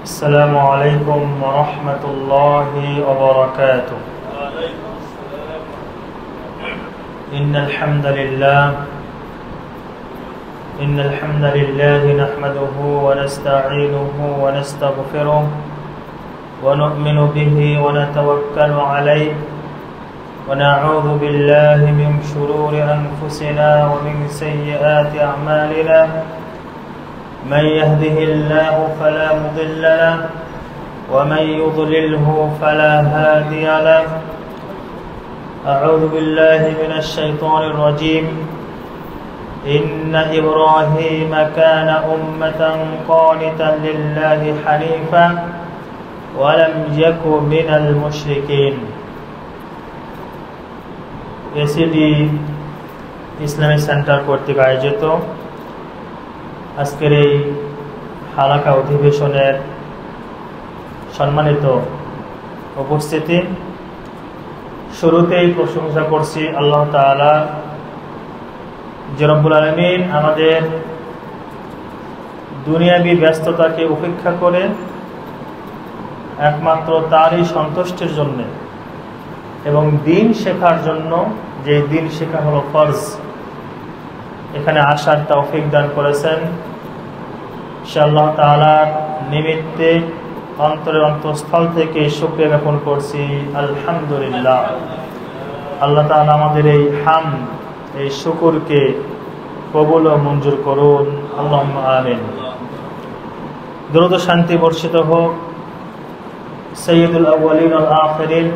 السلام عليكم ورحمة الله وبركاته. إن الحمد لله نحمده ونستعينه ونستغفره ونؤمن به ونتوكل عليه ونعوذ بالله من شرور أنفسنا ومن سيئات أعمالنا. من يهده الله فلا مضل له ومن يضلله فلا هادي له. أعوذ بالله من الشيطان الرجيم. إن إبراهيم كان أمة قانتا لله حنيفا ولم يك من المشركين. ACD Islamic centre কর্তৃক আয়োজিত আজকের এই হালাকা অধিবেশনের সম্মানিত উপস্থিতি, শুরুতেই প্রশংসা করছি আল্লাহ তাআলা যে রব্বুল আলামিন আমাদের দুনিয়াবী ব্যস্ততাকে উপেক্ষা করে একমাত্র তারই সন্তুষ্টির জন্য এবং দিন শেখার জন্য, যে দিন শেখা হলো ফরজ, এখানে আসার তৌফিক দান করেছেন। ইনশাআল্লাহ তাআলার নিমিত্তে অন্তরের অন্তঃস্থল থেকে শুকরিয়া জ্ঞাপন করছি, আলহামদুলিল্লাহ। আল্লাহ তাআলা আমাদের এই এই শুকরকে কবুল ও মঞ্জুর করুন, আল্লাহুম্মা আমিন। দরুদ ও শান্তি বর্ষিত হোক সাইয়্যিদুল আউয়ালিন ওয়াল আখিরিন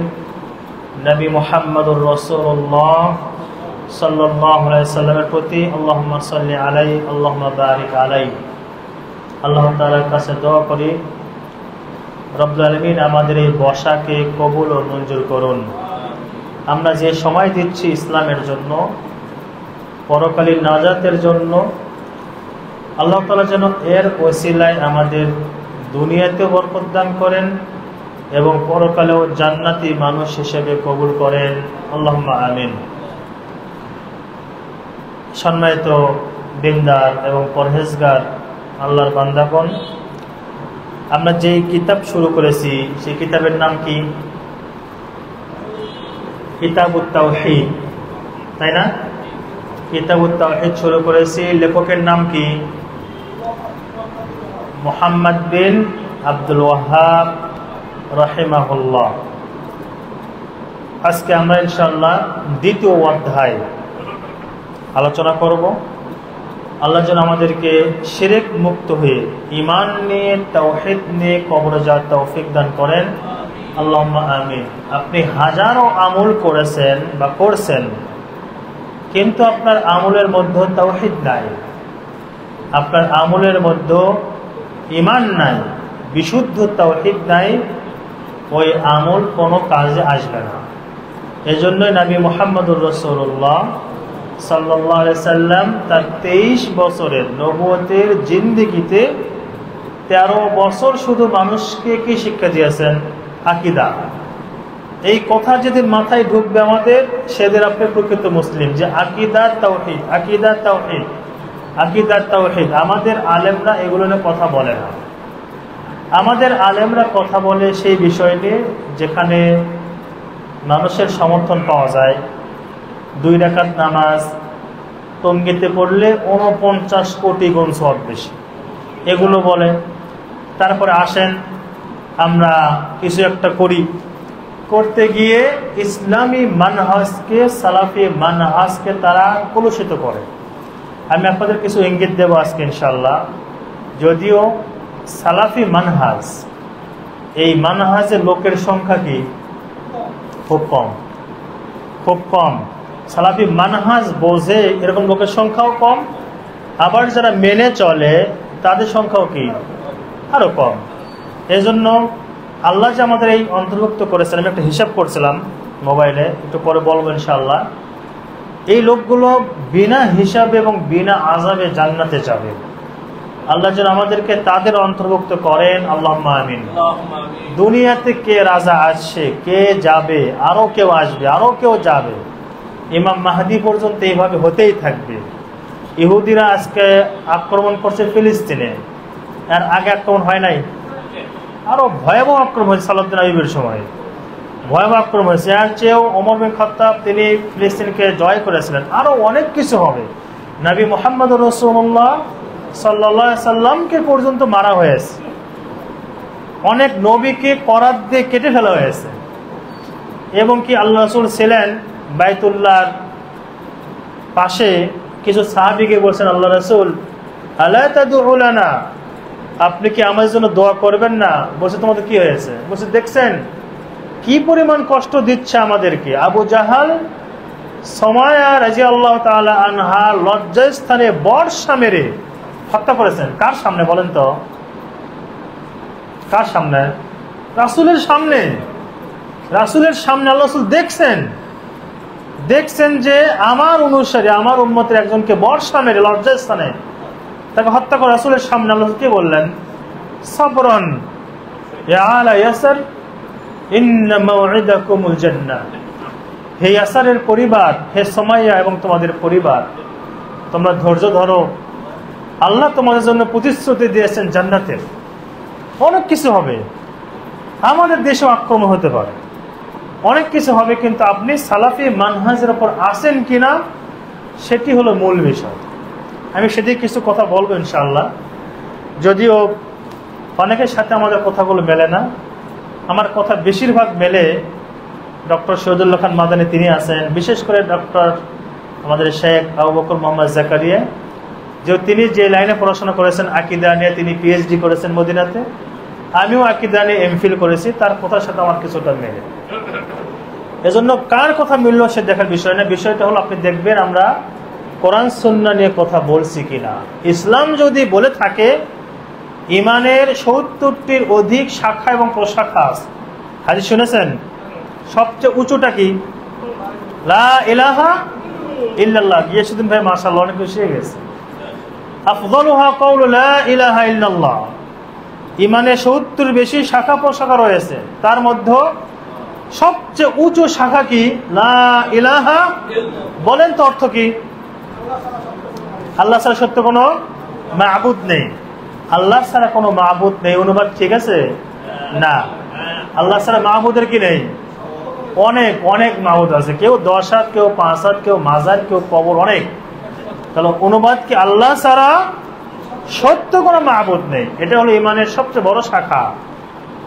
নবী মুহাম্মদুর রাসূলুল্লাহ সাল্লাল্লাহু আলাইহি সাল্লামের প্রতি। আল্লাহুম্মা সাল্লি আলাইহি আল্লাহুম্মা বারিক আলাইহি। আল্লাহ তাআলার কাছে দোয়া করি রব্বুল আলামিন আমাদের এই বসাকে কবুল ও মঞ্জুর করুন। আমরা যে সময় দিচ্ছি ইসলামের জন্য, পরকালীন নাজাতের জন্য, আল্লাহ তাআলা যেন এর ওসিলায় আমাদের দুনিয়াতেও বরকত দান করেন এবং পরকালেও জান্নাতি মানুষ হিসেবে কবুল করেন, আল্লাহুম্মা আমিন। সম্মানিত দিনদার এবং পরহেজগার আল্লাহর বান্দাগণ, আমরা যেই কিতাব শুরু করেছি সেই কিতাবের নাম কি? কিতাবুত তাওহীদ, তাই না? কিতাবুত তাওহীদ শুরু করেছি। লেখকের নাম কি? মুহাম্মদ বিন আব্দুল ওয়াহ্হাব রাহিমাহুল্লাহ। আজকে আমরা ইনশাআল্লাহ দ্বিতীয় অধ্যায় আলোচনা করব। আল্লাহ যেন আমাদেরকে শিরক মুক্ত হয়ে ঈমান নিয়ে, তাওহীদ নিয়ে কবরে যাওয়ার তৌফিক দান করেন, আল্লাহুম্মা আমিন। আপনি হাজারো আমল করেছেন বা করছেন, কিন্তু আপনার আমলের মধ্যে তাওহীদ নাই, আপনার আমলের মধ্যে ঈমান নাই, বিশুদ্ধ তাওহীদ নাই, ওই আমল কোনো কাজে আসবে না। এজন্যই নবী মুহাম্মদুর রাসূলুল্লাহ সাল্লাল্লাহু আলাইহি সাল্লাম তার 23 বছরের নবুয়তের জিন্দেগিতে 13 বছর শুধু মানুষকে কি শিক্ষা দিয়েছেন? আকীদা। এই কথা যেদিন মাথায় ঢুকবে আমাদের, সেদিন আপনি প্রকৃত মুসলিম। যে আকীদা তাওহীদ, আকীদা তাওহীদ, আকীদা তাওহীদ। আমাদের আলেমরা এগুলো নিয়ে কথা বলে না। আমাদের আলেমরা কথা বলে সেই বিষয় নিয়ে যেখানে মানুষের সমর্থন পাওয়া যায়। 2 রাকাত নামাজ তঙ্গিতে পড়লে 49 কোটি গুণ সওয়াব বেশি, এগুলো বলে। তারপরে আসেন আমরা কিছু একটা করি, করতে গিয়ে ইসলামী মানহাজকে, সালাফি মানহাজকে তারা কলুষিত করে। আমি আপনাদের কিছু ইঙ্গিত দেব আজকে ইনশাআল্লাহ। যদিও সালাফি মানহাজ, এই মানহাজের লোকের সংখ্যা কি? খুব কম, খুব কম। সালাফি মানহাজ বোঝে এরকম লোকের সংখ্যাও কম, আবার যারা মেনে চলে তাদের সংখ্যাও কি? আরো কম। এজন্য আল্লাহ যে আমাদের এই অন্তর্ভুক্ত করেছেন, আমি একটা হিসাব করছিলাম মোবাইলে, একটু পরে বলবো ইনশাআল্লাহ। এই লোকগুলো বিনা হিসাবে এবং বিনা আযাবে জান্নাতে যাবে। আল্লাহ যেন আমাদেরকে তাদের অন্তর্ভুক্ত করেন, আল্লাহুম্মা আমিন। দুনিয়াতে কে রাজা আসছে, কে যাবে, আরো কেউ আসবে, আরো কেউ যাবে। ইমাম মাহদি পর্যন্ত এইভাবে হতেই থাকবে। ইহুদিরা আজকে আক্রমণ করছে ফিলিস্তিনে, এর আগে আক্রমণ হয় নাই? আরো ভয়াবহ আক্রমণ হয়েছে সালাউদ্দিন আইয়ুবের সময়, ভয়াবহ আক্রমণ হয়েছে। এর চেয়েও ওমর বিন খাত্তাব তিনি ফিলিস্তিনকে জয় করেছিলেন। আরো অনেক কিছু হবে। নবী মুহাম্মদ রাসূলুল্লাহ সাল্লাল্লাহু আলাইহি সাল্লামকে পর্যন্ত মারা হয়েছে, অনেক নবীকে করাত দিয়ে কেটে ফেলা হয়েছে। এবং কি আল্লাহ রাসূল ছিলেন বাইতুল্লাহর পাশে, কিছু সাহাবীকে বলছেন, আল্লাহ রাসূল আলা তাদউ লানা, আপনি কি আমাদের জন্য দোয়া করবেন না? বলছে তোমাদের কি হয়েছে? বলছে দেখছেন কি পরিমাণ কষ্ট দিচ্ছে আমাদেরকে। আবু জাহাল সুমাইয়া রাদিয়াল্লাহু তাআলা আনহা লজ্জাস্থানে বর্ষা মেরে হত্যা করেছেন। কার সামনে বলেন তো? কার সামনে? রাসূলের সামনে। রাসূলের সামনে আল্লাহ রাসূল দেখছেন যে আমার অনুসারী, আমার উম্মতের একজনকে বর্ষা মেরে লজ্জাস্থানে তাকে হত্যা করে। রাসূলের সামনে আল্লাহ কি বললেন? সাবরান ইয়া আলা ইয়াসার ইন্না মাউইদাকুমুল জান্নাহ, হে ইয়াসারের পরিবার, হে সুমাইয়া এবং তোমাদের পরিবার, তোমরা ধৈর্য ধরো, আল্লাহ তোমাদের জন্য প্রতিশ্রুতি দিয়েছেন জান্নাতের। অনেক কিছু হবে, আমাদের দেশেও আক্রমণ হতে পারে, অনেক কিছু হবে, কিন্তু আপনি সালাফি মানহাজের উপর আছেন কিনা সেটি হলো মূল বিষয়। আমি সেদিকে কিছু কথা বলবো ইনশাআল্লাহ, যদিও অনেকের সাথে আমাদের কথাগুলো মেলে না। আমার কথা বেশিরভাগ মেলে ডক্টর শহীদুল্লাহ খান মাদানী তিনি আছেন, বিশেষ করে ডক্টর আমাদের শেখ আবু বকর মোহাম্মদ জাকারিয়া, যে তিনি যে লাইনে পড়াশোনা করেছেন আকীদা নিয়ে, তিনি পিএইচডি করেছেন মদিনাতে, আমিও আকীদা নিয়ে এমফিল করেছি, তার কথার সাথে আমার কিছুটা মেলে। এজন্য কার কথা মিলল সে দেখার বিষয় না, বিষয়টা হলো আপনি দেখবেন আমরা কোরআন সুন্নাহ নিয়ে কথা বলছি কিনা। ইসলাম যদি বলে থাকে ইমানের ৭০টির অধিক শাখা এবং প্রশাখা আছে, হাদিস শুনেছেন? সবচেয়ে উঁচুটা কি? লা ইলাহা ইল্লাল্লাহ। গিয়েছিলেন ভাই, মাশাআল্লাহ অনেক খুশি হয়ে গেছে। আফযালুহা কাউলু লা ইলাহা ইল্লাল্লাহ। ইমানে ৭০ বেশি শাখা প্রশাখা রয়েছে, তার মধ্যে সবচেয়ে উঁচু শাখা কি? লা ইলাহা। বলেন তো অর্থ কি? আল্লাহ ছাড়া সত্য কোনো মাবুদ নেই। আল্লাহ ছাড়া কোনো মাবুদ নেই, অনুবাদ ঠিক আছে না? আল্লাহ ছাড়া মাবুদের কি নেই? অনেক অনেক মাবুদ আছে, কেউ 10 হাত, কেউ 5 হাত, কেউ মাজার, কেউ কবর, অনেক। তাহলে অনুবাদ কি? আল্লাহ ছাড়া সত্য কোনো মাবুদ নেই। এটা হলো ইমানের সবচেয়ে বড় শাখা।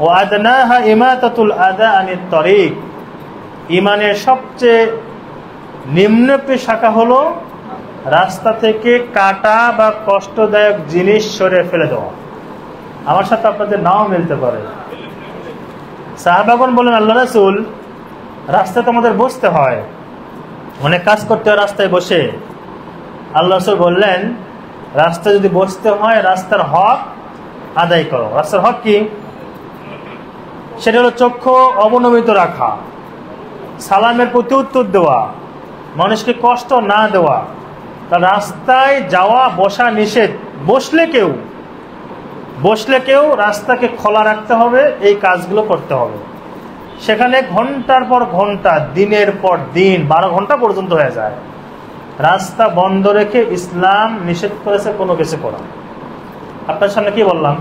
ওয়া আদনাহা ইমাতাতুল আদা আনিত তরিক। ইমানের সবচেয়ে নিম্ন শাখা হলো রাস্তা থেকে কাটা বা কষ্টদায়ক জিনিস সরে ফেলে দেওয়া। আমার সাথে আপনাদের নাও মিলতে পারে। সাহাবাগণ বলেন, আল্লাহ রাসূল রাস্তায় তোমাদের বসতে হয়, অনেক কাজ করতে হয় রাস্তায় বসে। আল্লাহ রাসূল বললেন, রাস্তায় যদি বসতে হয় রাস্তার হক আদায় করো। রাস্তার হক কি? সেটা হলো চক্ষু অবনমিত রাখা, সালামের প্রতি উত্তর দেওয়া, মানুষকে কষ্ট না দেওয়া। তা রাস্তায় যাওয়া বসা নিষেধ। বসলে কেউ রাস্তাকে খোলা রাখতে হবে, এই কাজগুলো করতে হবে। সেখানে ঘন্টার পর ঘন্টা, দিনের পর দিন, 12 ঘন্টা পর্যন্ত হয়ে যায়। রাস্তা বন্ধ রেখে ইসলাম নিষেধ করেছে কোনো কিছু করা। আপনার সামনে কি বললাম?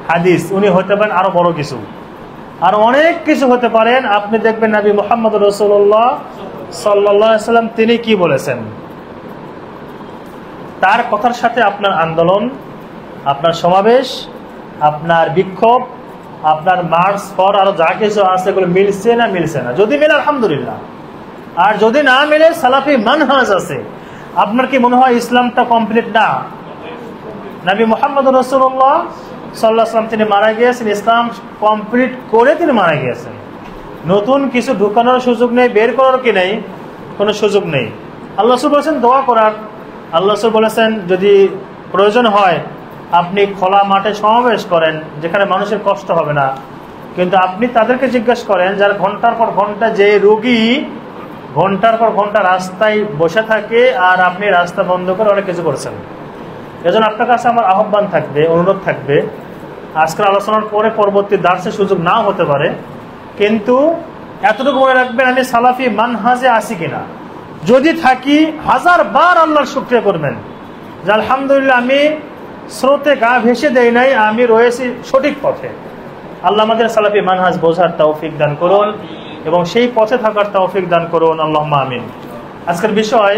হাদিস। উনি হতে পারেন আরো বড় কিছু, আর অনেক কিছু হতে পারেন। আপনি দেখবেন নবী মুহাম্মদ রাসূলুল্লাহ সাল্লাল্লাহু আলাইহি ওয়াসাল্লাম তিনি কি বলেছেন, তার কথার সাথে আপনার আন্দোলন, আপনার সমাবেশ, আপনার বিক্ষোভ, আপনার মার্চ ফর আরো যা কিছু আছে এগুলো মিলছে না? মিলছে না। যদি মিলে আলহামদুলিল্লাহ, আর যদি না মিলে সালাফি মানহাজ আছে। আপনার কি মনে হয় ইসলামটা কমপ্লিট না? নবী মুহাম্মদ রাসূলুল্লাহ সাল্লাল্লাহু আলাইহি ওয়াসাল্লাম তিনি মারা গিয়েছেন, ইসলাম কমপ্লিট করে তিনি মারা গিয়েছেন। নতুন কিছু ঢুকানোর সুযোগ নেই, বের করার কি নেই, কোনো সুযোগ নেই। আল্লাহ রাসূল বলেছেন দোয়া করার। আল্লাহ রাসূল বলেছেন যদি প্রয়োজন হয় আপনি খোলা মাঠে সমাবেশ করেন, যেখানে মানুষের কষ্ট হবে না। কিন্তু আপনি তাদেরকে জিজ্ঞাসা করেন যারা ঘন্টার পর ঘন্টা, যে রোগী ঘন্টার পর ঘন্টা রাস্তায় বসে থাকে, আর আপনি রাস্তা বন্ধ করে অনেক কিছু করছেন। এজন্য আপনার কাছে আমার আহ্বান থাকবে, অনুরোধ থাকবে, আজকের আলোচনার পরে পরবর্তী দার্সের সুযোগ নাও হতে পারে, কিন্তু এতটুকু মনে রাখবেন আমি সালাফি মানহাজে আছি কিনা। যদি থাকি 1000 বার আল্লাহর শুকরিয়া করবেন যে আলহামদুলিল্লাহ আমি স্রোতে গা ভেসে দেই নাই, আমি রয়েছি সঠিক পথে। আল্লাহ আমাদের সালাফি মানহাজ বোঝার তৌফিক দান করুন এবং সেই পথে থাকার তৌফিক দান করুন, আল্লাহুম্মা আমিন। আজকের বিষয়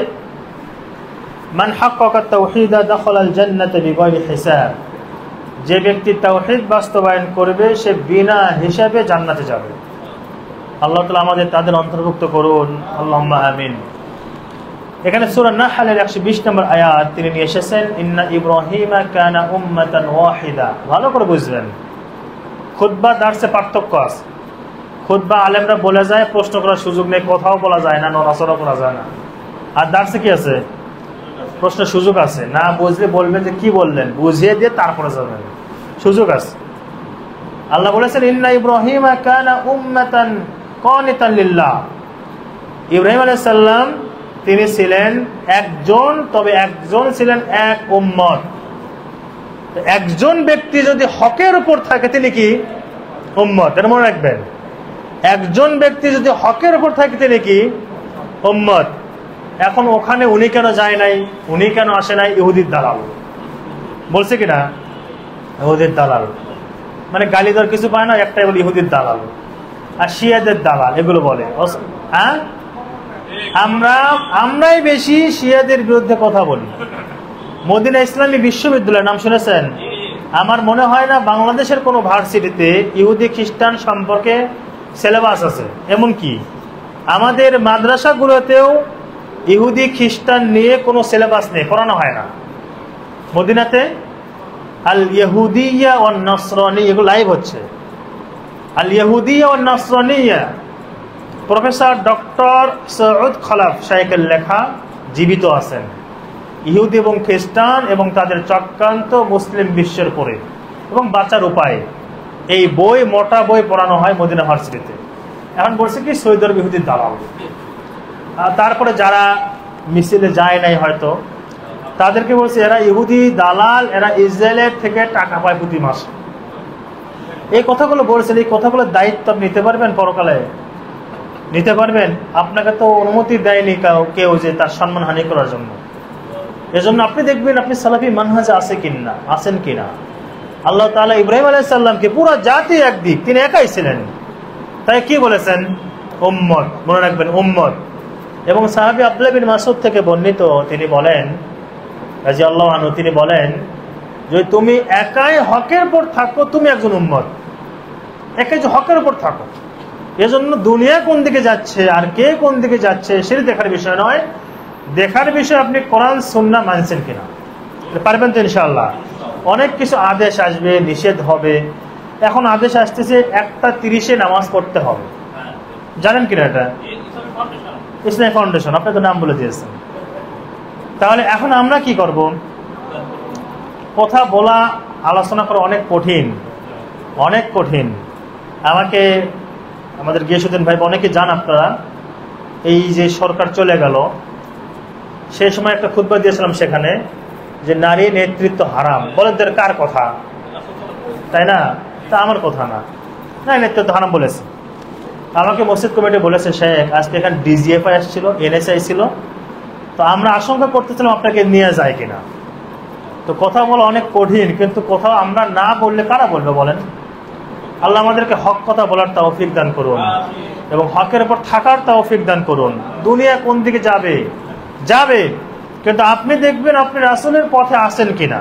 মান হাক্কাকা তাওহীদ দাখালাল জান্নাতা বিগাইরি হিসাব। যে ব্যক্তি তাওহীদ বাস্তবায়ন করবে সে বিনা হিসাবে জান্নাতে যাবে। আল্লাহ তাআলা আমাদের তাদের অন্তর্ভুক্ত করুন, আল্লাহুম্মা আমিন। এখানে সূরা নাহলের 120 নম্বর আয়াত তিনি নিয়ে এসেছেন, ইন্না ইব্রাহিমা কানা উম্মাতান ওয়াহিদা। ভালো করে বুঝবেন, খুতবা দার্সে পার্থক্য আছে। খুতবা আলেমরা বলে যায়, প্রশ্ন করার সুযোগ নেই, কথাও বলা যায় না, নড়াচড়া করা যায় না। আর দার্সে কি আছে? প্রশ্নের সুযোগ আছে। না বুঝলে বলবেন যে কি বললেন, বুঝিয়ে দিয়ে তারপরে যাবেন, সুযোগ আছে। আল্লাহ বলেছেন ইন্না ইব্রাহিমা কানা উম্মাতান কানিতান লিল্লাহ। ইব্রাহিম আলাইহিস সালাম তিনি ছিলেন একজন, তবে একজন ছিলেন এক উম্মত। একজন ব্যক্তি যদি হকের উপর থাকে তিনি কি? উম্মত। এটা মনে রাখবেন, একজন ব্যক্তি যদি হকের উপর থাকে তিনি কি? উম্মত। এখন ওখানে উনি কেন যায় নাই, উনি কেন আসে নাই? ইহুদির দালাল বলছে কিনা? ইহুদির দালাল মানে গালি দেওয়ার কিছু পায় না, একটাই বলে ইহুদির দালাল আর শিয়াদের দালাল এগুলো বলে। হ্যাঁ, আমরাই বেশি শিয়াদের বিরুদ্ধে কথা বলি। মদিনা ইসলামী বিশ্ববিদ্যালয়ের নাম শুনেছেন? আমার মনে হয় না বাংলাদেশের কোনো ভার্সিটিতে ইহুদি খ্রিস্টান সম্পর্কে সিলেবাস আছে। এমনকি আমাদের মাদ্রাসাগুলোতেও ইহুদি খ্রিস্টান নিয়ে কোনো সিলেবাস নেই, পড়ানো হয় না। মদিনাতে আল ইহুদিয়া ওয়ান নাসরানী এগুলো লাইভ হচ্ছে। আল ইহুদিয়া ওয়ান নাসরানিয়া প্রফেসর ডক্টর সৌদ খলাফ শাইখের লেখা, জীবিত আছেন। ইহুদি এবং খ্রিস্টান এবং তাদের চক্রান্ত মুসলিম বিশ্বের পরে এবং বাঁচার উপায়, এই বই, মোটা বই পড়ানো হয় মদিনা ভার্সিটিতে। এখন বলছে কি সৌদি আরব ইহুদির দালাল। তারপরে যারা মিছিলে যায় নাই হয়তো তাদেরকে বলছে এরা ইহুদি দালাল, এরা ইসরায়েলের থেকে টাকা পায় প্রতি মাসে। এই কথাগুলো বলছেন, এই কথাগুলোর দায়িত্ব আপনি নিতে পারবেন? পরকালে নিতে পারবেন? আপনাকে তো অনুমতি দেয়নি কেউ যে তার সম্মানহানি করার জন্য। এজন্য আপনি দেখবেন আপনি সালাফি মানহাজে আছেন কিনা। আল্লাহ তাআলা ইব্রাহিম আলাইহিস সালামকে পুরো জাতি একদিক, তিনি একাই ছিলেন, তাই কি বলেছেন? উম্মত। মনে রাখবেন, উম্মত। এবং সাহাবী আব্দুল্লাহ বিন মাসউদ থেকে বর্ণিত, তিনি বলেন রাদিয়াল্লাহু আনহু, তিনি বলেন যে তুমি একাই হকের উপর থাকো, তুমি একজন উম্মত। একাই যে হকের উপর থাকো, এজন্য দুনিয়া কোন দিকে যাচ্ছে আর কে কোন দিকে যাচ্ছে সেটা দেখার বিষয় নয়। দেখার বিষয় আপনি কোরআন সুন্নাহ মানছেন কিনা। পারবেন তো ইনশাআল্লাহ। অনেক কিছু আদেশ আসবে, নিষেধ হবে। এখন আদেশ আসতেছে 1:30 নামাজ পড়তে হবে, জানেন কিনা? এটা ইসলামী ফাউন্ডেশন, আপনি তো নাম বলে দিয়েছেন। তাহলে এখন আমরা কি করব? কথা বলা, আলোচনা করা অনেক কঠিন, অনেক কঠিন। আমাকে আমাদের গিয়াসউদ্দিন ভাই অনেকে জান আপনারা, এই যে সরকার চলে গেল সেই সময় একটা খুতবা দিয়েছিলাম, সেখানে যে নারী নেতৃত্ব হারাম। বলেন তো কার কথা? তাই না? তা আমার কথা না, নারী নেতৃত্ব হারাম বলেছে। আমাকে মসজিদ কমিটি বলেছে, শেখ আজকে এখানে ডিজিএফআই আসছিল, এনএসআই ছিল, তো আমরা আশঙ্কা করতেছিলাম আপনাকে নিয়ে যায় কিনা। তো কথা বলা অনেক কঠিন, কিন্তু কথা আমরা না বললে কারা বলবে বলেন? আল্লাহ আমাদেরকে হক কথা বলার তৌফিক দান করুন এবং হকের উপর থাকার তৌফিক দান করুন। দুনিয়া কোন দিকে যাবে যাবে, কিন্তু আপনি দেখবেন আপনি রাসূলের পথে আছেন কিনা।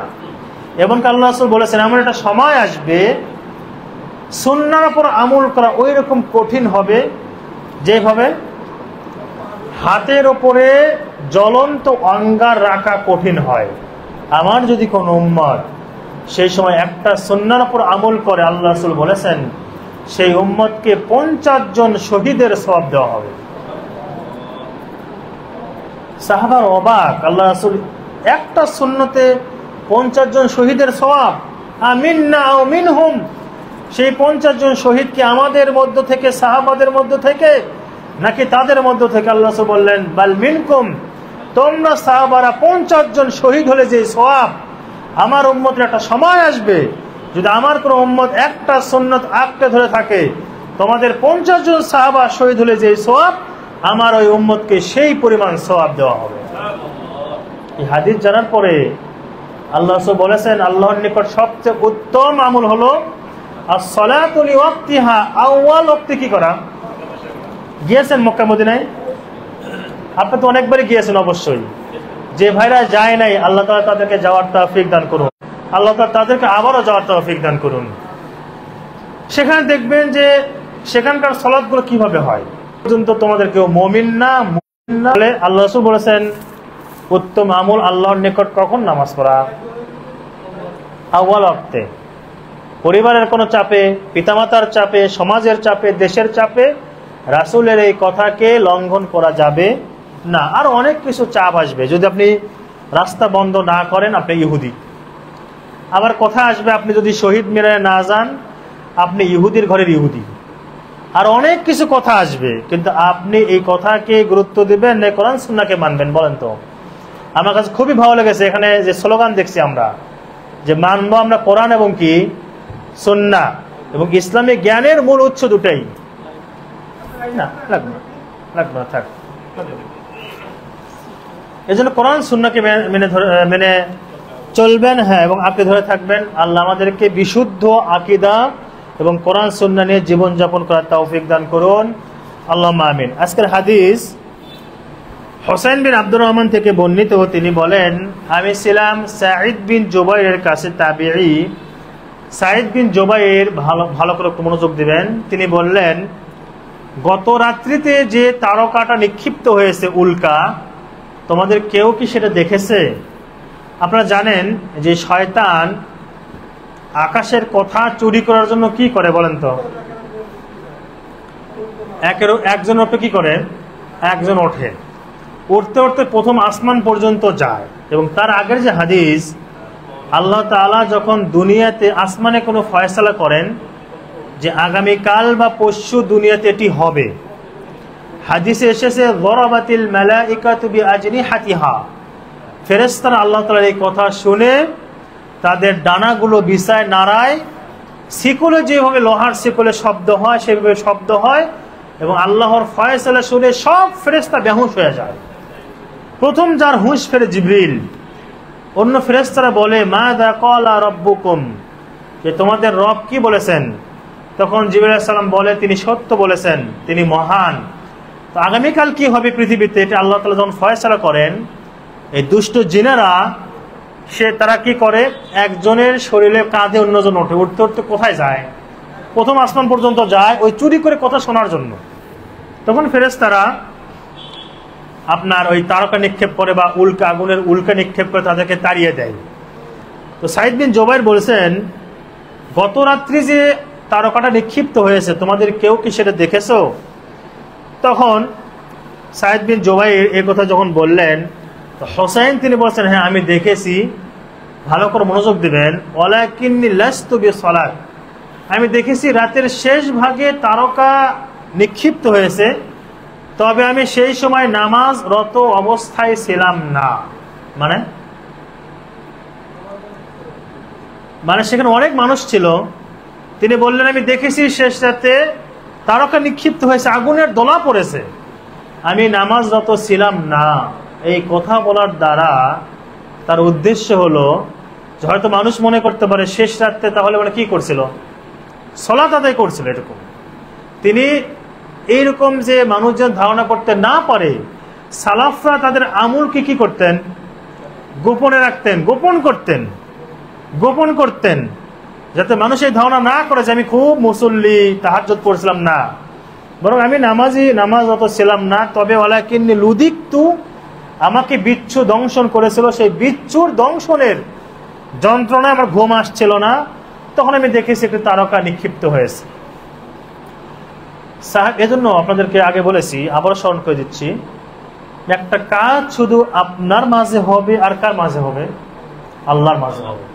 এবং আল্লাহ রাসূল বলেছেন এমন একটা সময় আসবে সুন্নাহর উপর আমল করা ওই রকম কঠিন হবে যেভাবে হাতের উপরে জ্বলন্ত অঙ্গার রাখা কঠিন হয়। আমার যদি কোনো উম্মত সেই সময় একটা সুন্নাহর উপর আমল করে, আল্লাহ রাসূল বলেছেন সেই উম্মতকে 50 জন শহীদের সওয়াব দেওয়া হবে। সাহাবার অবাক, আল্লাহ রাসূল একটা সুন্নতে 50 জন শহীদের সওয়াব, আমিননা আও মিনহুম, সেই 50 জন শহীদ কি আমাদের মধ্য থেকে, সাহাবাদের মধ্য থেকে নাকি তাদের মধ্য থেকে? আল্লাহ রাসূল বললেন বাল মিনকুম, তোমরা সাহাবারা 50 জন শহীদ হলে যে সওয়াব, আমার উম্মতের একটা সময় আসবে যদি আমার কোনো উম্মত একটা সুন্নত আঁকড়ে ধরে থাকে, তোমাদের 50 জন সাহাবা শহীদ হলে যে সওয়াব, আমার ওই উম্মতকে সেই পরিমাণ সওয়াব দেওয়া হবে। এই হাদিস জানার পরে আল্লাহ রাসূল বলেছেন আল্লাহর নিকট সবচেয়ে উত্তম আমল হলো আসসালাতু লিওয়াক্তিহা, আউয়াল ওয়াক্তে কি করা? গিয়েছেন মক্কা মদিনায়? আপনি তো অনেকবারই গিয়েছেন অবশ্যই। যে ভাইরা যায় নাই, আল্লাহ তাআলা তাদেরকে যাওয়ার তৌফিক দান করুন। আল্লাহ তাআলা তাদেরকে আবারও যাওয়ার তৌফিক দান করুন। সেখানে দেখবেন যে সেখানকার সালাতগুলো কিভাবে হয়। পর্যন্ত তোমাদের কেউ মুমিন না বলে আল্লাহ রাসূল বলেছেন, উত্তম আমল আল্লাহর নিকট কখন? নামাজ পড়া আউয়াল ওয়াক্তে। পরিবারের কোনো চাপে, পিতামাতার চাপে, সমাজের চাপে, দেশের চাপে রাসূলের এই কথাকে লঙ্ঘন করা যাবে না। আর অনেক কিছু চাপ আসবে, যদি আপনি রাস্তা বন্ধ না করেন আপনি ইহুদি। আবার কথা আসবে আপনি যদি শহীদ মিনারে না যান আপনি ইহুদির ঘরের ইহুদি। আর অনেক কিছু কথা আসবে, কিন্তু আপনি এই কথাকে গুরুত্ব দিবেন না কোরআন সুন্নাহকে মানবেন? বলেন তো। আমার কাছে খুবই ভালো লেগেছে এখানে যে স্লোগান দেখছি আমরা, যে মানবো আমরা কোরআন এবং কি সুন্নাহ, এবং ইসলামী জ্ঞানের মূল উৎস দুটাই। না লাগবে না থাক। এই জন্য কোরআন সুন্নাহকে মেনে চলবেন। হ্যাঁ, এবং আপনি ধরে থাকবেন। আল্লাহ আমাদেরকে বিশুদ্ধ আকীদা এবং কোরআন সুন্নাহ নিয়ে জীবনযাপন করার তৌফিক দান করুন, আল্লাহুম্মা আমিন। আজকের হাদিস হুসাইন বিন আব্দুর রহমান থেকে বর্ণিত। তিনি বলেন, আমি ছিলাম সাঈদ বিন জুবাইরের কাছে তাবিঈ। সাঈদ বিন জুবাইর, ভালো করে মনোযোগ দিবেন, তিনি বললেন, গত রাত্রিতে যে তারকাটা নিক্ষিপ্ত হয়েছে উল্কা, তোমাদের কেউ কি সেটা দেখেছে? আপনারা জানেন যে শয়তান আকাশের কথা চুরি করার জন্য কি করে বলেন তো? একজন ওপরে কি করে? একজন ওঠে, উঠতে উঠতে প্রথম আসমান পর্যন্ত যায়। এবং তার আগের যে হাদিস, আল্লাহ তাআলা যখন দুনিয়াতে আসমানে কোনো ফয়সালা করেন যে আগামীকাল বা পরশু দুনিয়াতে এটি হবে, হাদিসে এসেছে যরাবাতিল মালাইকাতু বিআজনিহাতিহা, ফেরেশতারা আল্লাহ তাআলার এই কথা শুনে তাদের ডানাগুলো বিছায় নাড়ায়। শিকলে যেভাবে লোহার শিকলে শব্দ হয় সেভাবে শব্দ হয়, এবং আল্লাহর ফয়সালা শুনে সব ফেরেশতা বেহুশ হয়ে যায়। প্রথম যার হুঁশ ফেরে জিবরিল। অন্য ফেরেশতারা বলে, মাযা ক্বালা রাব্বুকুম, যে তোমাদের রব কি বলেছেন? তখন জিবরিল আলাইহিস সালাম বলে, তিনি সত্য বলেছেন, তিনি মহান। তো আগামীকাল কি হবে পৃথিবীতে, এটা আল্লাহ তাআলা যখন ফয়সালা করেন, এই দুষ্ট জিনেরা তারা কি করে, একজনের শরীরে কাঁধে অন্যজন ওঠে, উঠতে উঠতে কোথায় যায়? প্রথম আসমান পর্যন্ত যায়, ওই চুরি করে কথা শোনার জন্য। তখন ফেরেশতারা আপনার ওই তারকা নিক্ষেপ করে বা আগুনের উল্কা নিক্ষেপ করে তাদেরকে তাড়িয়ে দেয়। তো সাঈদ বিন জুবাইর বলছেন, গত রাত্রি যে তারকাটা নিক্ষিপ্ত হয়েছে তোমাদের কেউ কি সেটা দেখেছো? তখন সাঈদ বিন জুবাইর এই কথা যখন বললেন, তো হুসাইন তিনি বলছেন, হ্যাঁ আমি দেখেছি। ভালো করে মনোযোগ দিবেন, ওয়ালাকিন্নী লাস্তু বিসালাত, আমি দেখেছি রাতের শেষ ভাগে তারকা নিক্ষিপ্ত হয়েছে, তবে আমি সেই সময় নামাজরত অবস্থায় ছিলাম না। মানে সেখানে অনেক মানুষ ছিল। তিনি বললেন, আমি দেখেছি শেষ রাতে তারকা নিক্ষিপ্ত হয়েছে, আগুনের দোলা পড়েছে, আমি নামাজরত ছিলাম না। এই কথা বলার দ্বারা তার উদ্দেশ্য হলো যে হয়তো মানুষ মনে করতে পারে শেষ রাতে তাহলে মানে কি করছিল? সালাত আদায় করছিল। এরকম তিনি এইরকম যে মানুষজন ধারণা করতে না পারে, সালাফরা তাদের আমলকে কি করতেন? গোপনে রাখতেন, গোপন করতেন, যাতে মানুষ এই ধারণা না করে যে আমি খুব মুসল্লি, তাহাজ্জুদ পড়ছিলাম না, বরং আমি নামাজরত ছিলাম না। তবে ওয়ালাকিন্নী লুদিকতু, আমাকে বিচ্ছু দংশন করেছিল, সেই বিচ্ছুর দংশনের যন্ত্রণায় আমার ঘুম আসছিল না, তখন আমি দেখেছি একটি তারকা নিক্ষিপ্ত হয়েছে। এজন্য আপনাদেরকে আগে বলেছি, আবারও স্মরণ করে দিচ্ছি, একটা কাজ শুধু আপনার মাঝে হবে, আর কার মাঝে হবে? আল্লাহর মাঝে হবে।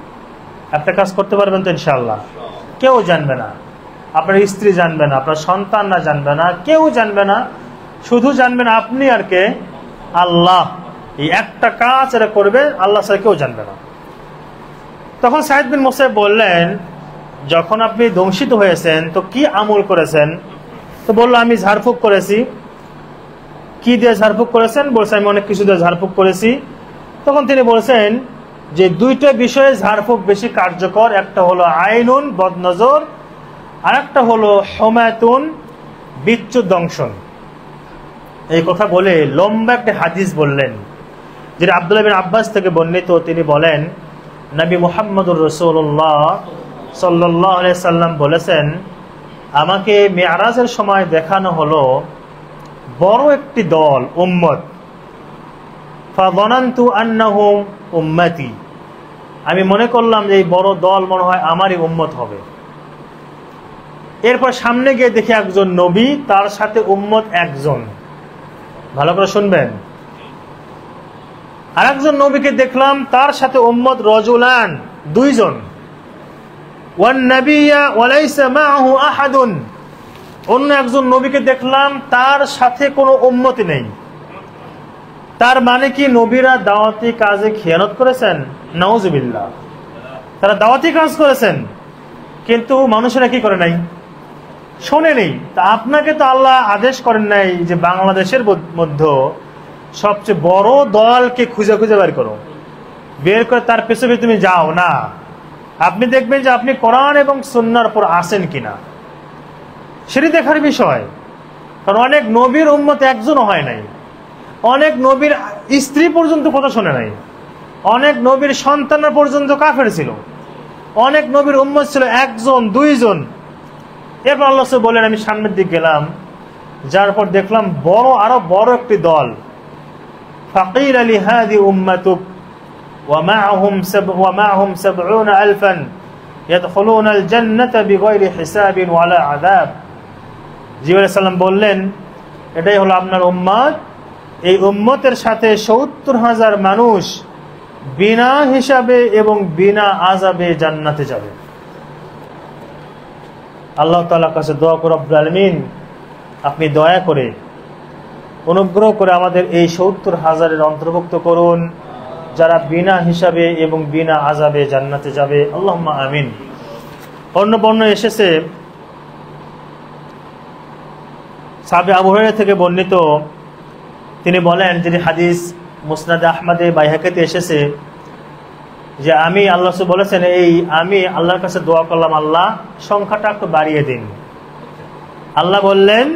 একটা কাজ করতে পারবেন তো ইনশাআল্লাহ? কেউ জানবে না, আপনার স্ত্রী জানবে না, আপনার সন্তানরা জানবে না, কেউ জানবে না, শুধু জানবেন আপনি আর কে? আল্লাহ। এই একটা কাজ এরা করবে, আল্লাহ ছাড়া কেউ জানবে না। তখন সাঈদ বিন মুসাইয়্যিব বললেন, যখন আপনি ধ্বংসিত হয়েছেন তো কি আমল করেছেন? তো বললো, আমি ঝাড়ফুঁক করেছি। কি দিয়ে ঝাড়ফুঁক করেছেন? বলছে, আমি অনেক কিছু দিয়ে ঝাড়ফুঁক করেছি। তখন তিনি বলছেন যে দুইটা বিষয়ে ঝাড়ফুঁক বেশি কার্যকর, একটা হলো আইনুন, বদনজর, আর একটা হলো হুমাতুন, বিচ্যুত দংশন। এই কথা বলে লম্বা একটা হাদিস বললেন, যেটা আব্দুল্লাহ বিন আব্বাস থেকে বর্ণিত। তিনি বলেন, নবী মুহাম্মদুর রাসূলুল্লাহ সাল্লাল্লাহু আলাইহি সাল্লাম বলেছেন, আমাকে মিরাজের সময় দেখানো হলো বড় একটি দল উম্মত, ফাযানানতু আন্নাহুম উম্মতি, আমি মনে করলাম যে এই বড় দল মনে হয় আমারই উম্মত হবে। এরপর সামনে গিয়ে দেখি একজন নবী, তার সাথে উম্মত একজন। ভালো করে শুনবেন। আর একজন নবীকে দেখলাম, তার সাথে উম্মত রজুলান, দুইজন। ওয়ান নাবিয়্যা ওয়ালাইসা মাআহু আহাদুন, অন্য একজন নবীকে দেখলাম, তার সাথে কোনো উম্মতি নেই। তার মানে কি নবীরা দাওয়াতি কাজে খেয়ানত করেছেন? নাউজুবিল্লাহ। তারা দাওয়াতি কাজ করেছেন, কিন্তু মানুষেরা কি করে নাই? শোনে নেই। তা আপনাকে তো আল্লাহ আদেশ করেন নাই যে বাংলাদেশের মধ্যে সবচেয়ে বড় দলকে খুঁজে খুঁজে বের করো, বের করে তার পেছনে তুমি যাও না। আপনি দেখবেন যে আপনি কোরআন এবং সুন্নাহর উপর আছেন কিনা, সেটি দেখার বিষয়। কারণ অনেক নবীর উম্মত একজনও হয় নাই, অনেক নবীর স্ত্রী পর্যন্ত কথা শোনে নাই, অনেক নবীর সন্তানরা পর্যন্ত কাফের ছিল, অনেক নবীর উম্মত ছিল একজন দুইজন। এরপর আল্লাহ বলেন, আমি সামনের দিকে গেলাম, যার পর দেখলাম আরো বড় একটি দল। ফাকিল লিহাদি উম্মাতুক ওয়া মাআহুম 70 আলফান ইয়াদখুলুনাল জান্নাতা বিগাইরি হিসাবিন ওয়ালা আযাব। জিবরাইল আলাইহিস সালাম বললেন, এটাই হলো আপনার উম্মত, এই উম্মতের সাথে 70,000 মানুষ বিনা হিসাবে এবং বিনা আযাবে জান্নাতে যাবে। আল্লাহ তাআলার কাছে দোয়া করি, রব্বুল আলামিন আপনি দয়া করে অনুগ্রহ করে আমাদের এই 70,000-এর অন্তর্ভুক্ত করুন, যারা বিনা হিসাবে এবং বিনা আযাবে জান্নাতে যাবে। আল্লাহুম্মা আমিন। অন্য বর্ণ এসেছে, সাহাবী আবু হুরায়রা থেকে বর্ণিত, তিনি বলেন, যিনি হাদিস মুসনাদে আহমদে বাইহাকিতে এসেছে, যে আমি আল্লাহ বলেছেন, আমি আল্লাহর কাছে দোয়া করলাম, আল্লাহ সংখ্যাটা একটু বাড়িয়ে দিন। আল্লাহ বললেন,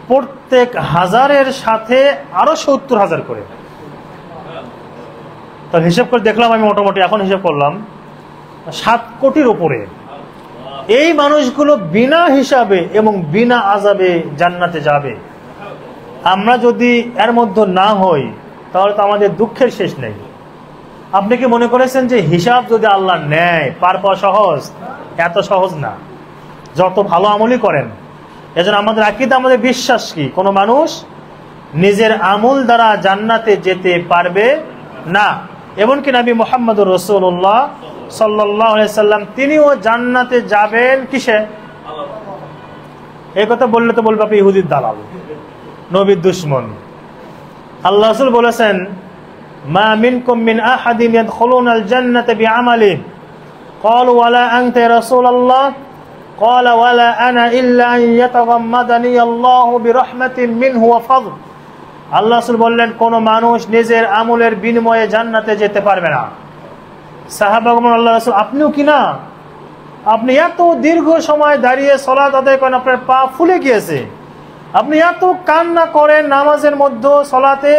প্রত্যেক হাজারের সাথে আরো 70,000 করে। তো হিসাব করে দেখলাম আমি, মোটামুটি এখন হিসাব করলাম 7 কোটির উপরে এই মানুষগুলো বিনা হিসাবে এবং বিনা আযাবে জান্নাতে যাবে। আমরা যদি এর মধ্যে না হই, তাহলে তো আমাদের দুঃখের শেষ নেই। আপনি কি মনে করেছেন যে হিসাব যদি আল্লাহ নেয় পার পাওয়া সহজ? এত সহজ না, যত ভালো আমলই করেন। এজন্য আমাদের আকীদা, আমাদের বিশ্বাস কি, কোনো মানুষ নিজের আমল দ্বারা জান্নাতে যেতে পারবে না। এমনকি নবী মুহাম্মদুর রাসূলুল্লাহ সাল্লাল্লাহু আলাইহি সাল্লাম, তিনিও জান্নাতে যাবেন কিসে? এই কথা বললে তো বলবে আপনি ইহুদির দালাল, নবীর দুশমন। আল্লাহ রাসূল বলেছেন, মা মিনকুম মিন আহাদিন ইয়াদখুলুনাল জান্নাতা বিআমালিহি ক্বালু ওয়ালা আনতা ইয়া রাসূলুল্লাহ ক্বালা ওয়ালা আনা ইল্লা আন ইয়াতাগাম্মাদানি আল্লাহু বিরহমাতিন মিনহু ওয়া ফাদল। আল্লাহ রাসূল বললেন, কোন মানুষ নিজের আমলের বিনিময়ে জান্নাতে যেতে পারবে না। সাহাবাগণ, আল্লাহ রাসূল আপনিও কি না? আপনি এত দীর্ঘ সময় দাঁড়িয়ে সালাত আদায় করেন, আপনার পা ফুলে গিয়েছে, আপনি এত কান্না করেন নামাজের মধ্যে, সালাতে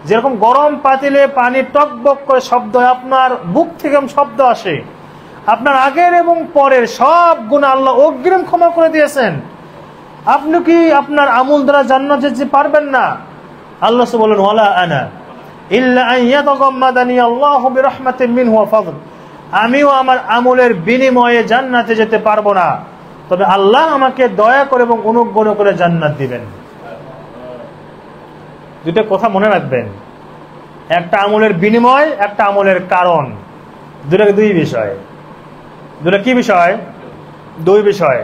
যেরকম গরম পাতিলে পানি টকবক করে শব্দ হয়, আপনার বুক থেকে শব্দ আসে, আপনার আগের এবং পরের সব গুনাহ আল্লাহ অগ্রিম ক্ষমা করে দিয়েছেন, আপনি কি আপনার আমল দ্বারা জান্নাতে যেতে পারবেন না? আল্লাহ বলেন, ওয়ালা আনা ইল্লা আন ইয়াতাগাম্মাদানি আল্লাহু বিরহমাতিন মিনহু ওয়া ফাদল। আমিও আমার আমলের বিনিময়ে জান্নাতে যেতে পারবো না, তবে আল্লাহ আমাকে দয়া করে এবং অনুগ্রহ করে জান্নাত দিবেন। দুটো কথা মনে রাখবেন, একটা আমলের বিনিময়, একটা আমলের কারণ, দুই বিষয়। দুটো কি বিষয়? দুই বিষয়।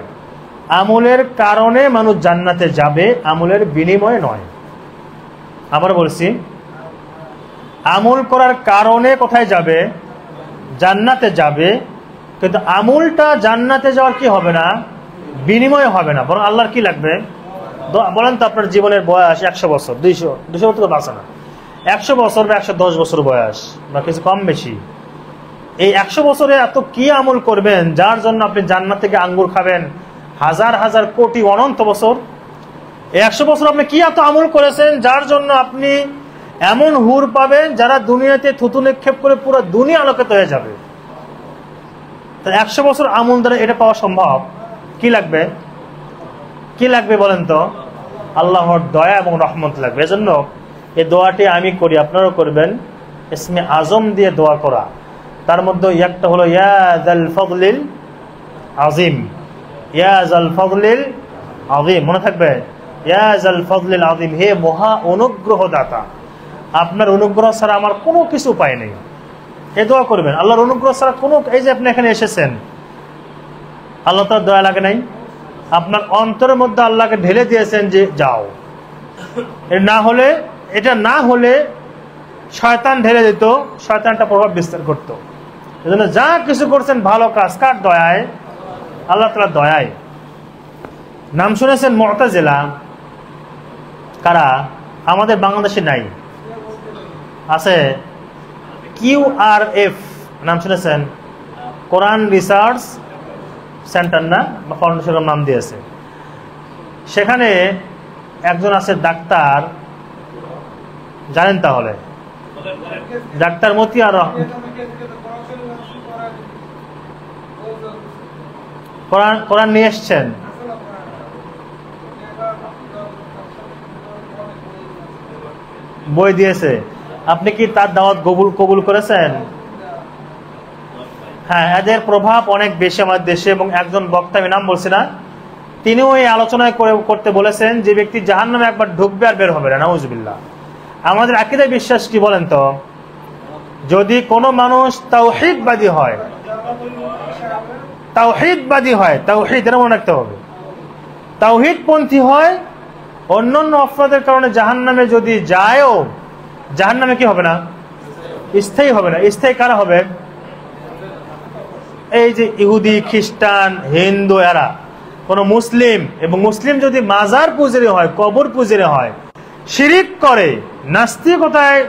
আমলের কারণে মানুষ জান্নাতে যাবে, আমলের বিনিময়ে নয়। আবার বলছি, আমল করার কারণে কোথায় যাবে? জান্নাতে যাবে, কিন্তু আমলটা জান্নাতে যাওয়ার কি হবে না? বিনিময় হবে না, বরং আল্লাহর কি লাগবে? বলেন তো, আপনার জীবনের বয়স 100 বছর, 200 বছর তো বাঁচে না, 100 বছর বা 110 বছর বয়স বা কিছু কম বেশি, এই 100 বছরে এত কি আমল করবেন যার জন্য আপনি জান্নাত থেকে আঙ্গুর খাবেন হাজার হাজার কোটি অনন্ত বছর? এই 100 বছর আপনি কি এত আমল করেছেন যার জন্য আপনি এমন হুর পাবেন যারা দুনিয়াতে থুতু নিক্ষেপ করে পুরো দুনিয়া আলোকিত হয়ে যাবে? 100 বছর আমল দ্বারা এটা পাওয়া সম্ভব? কি লাগবে? কি লাগবে বলেন তো? আল্লাহর দয়া এবং রহমত লাগবে। এজন্য এই দোয়াটি আমি করি, আপনারাও করবেন। ইসমে আজম দিয়ে দোয়া করা, তার মধ্যে একটা হলো ইয়া যাল ফাদলিল আজিম, ইয়া যাল ফাদলিল আজিম, মনে থাকবে? ইয়া যাল ফাদলিল আজিম, হে মহা অনুগ্রহ দাতা, আপনার অনুগ্রহ ছাড়া আমার কোনো কিছু উপায় নেই। এই দোয়া করবেন। আল্লাহর অনুগ্রহ ছাড়া কোনো, এই যে আপনি এখানে এসেছেন, আল্লাহ তার দয়া লাগে নাই? আপনার অন্তরের মধ্যে আল্লাহকে ঢেলে দিয়েছেন যে যাও। এটা না হলে শয়তান ঢেলে দিত, শয়তানটা প্রভাব বিস্তার করত। এজন্য যা কিছু করছেন ভালো কাজ, কার দয়ায়? আল্লাহ তাআলার দয়ায়। নাম শুনেছেন মুতাজিলা? কারা? আমাদের বাংলাদেশে নাই, আছে QRF, নাম শুনেছেন? কোরআন রিসার্চ সেন্টার না, বা ফাউন্ডেশন নাম দিয়েছে। সেখানে একজন আছে ডাক্তার, জানেন? তাহলে ডাক্তার মতিয়ার কোরআন নিয়ে এসছেন। বই দিয়েছে, আপনি কি তার দাওয়াত কবুল করেছেন? হ্যাঁ, এদের প্রভাব অনেক বেশি আমাদের দেশে। এবং একজন বক্তা, আমি নাম বলছি না, তিনিও এই আলোচনায় করতে বলেছেন যে ব্যক্তি জাহান্নামে একবার ঢুকবে আর বের হবে না, নাউজুবিল্লাহ। আমাদের আকীদায় বিশ্বাস কি বলেন তো? যদি কোনো মানুষ তাওহীদবাদী হয়, তাওহীদ এর মনে রাখতে হবে, তাওহীদপন্থী হয়, অন্যান্য অপরাধের কারণে জাহান্নামে যদি যায়ও, জাহান্নামে কি হবে না? স্থায়ী হবে না। স্থায়ী কারা হবে? এই যে ইহুদি, খ্রিস্টান, হিন্দু, এরা। কোন মুসলিম, এবং মুসলিম যদি মাজার পূজারী হয়, কবর পূজারী হয়, শিরিক করে, নাস্তিকতায়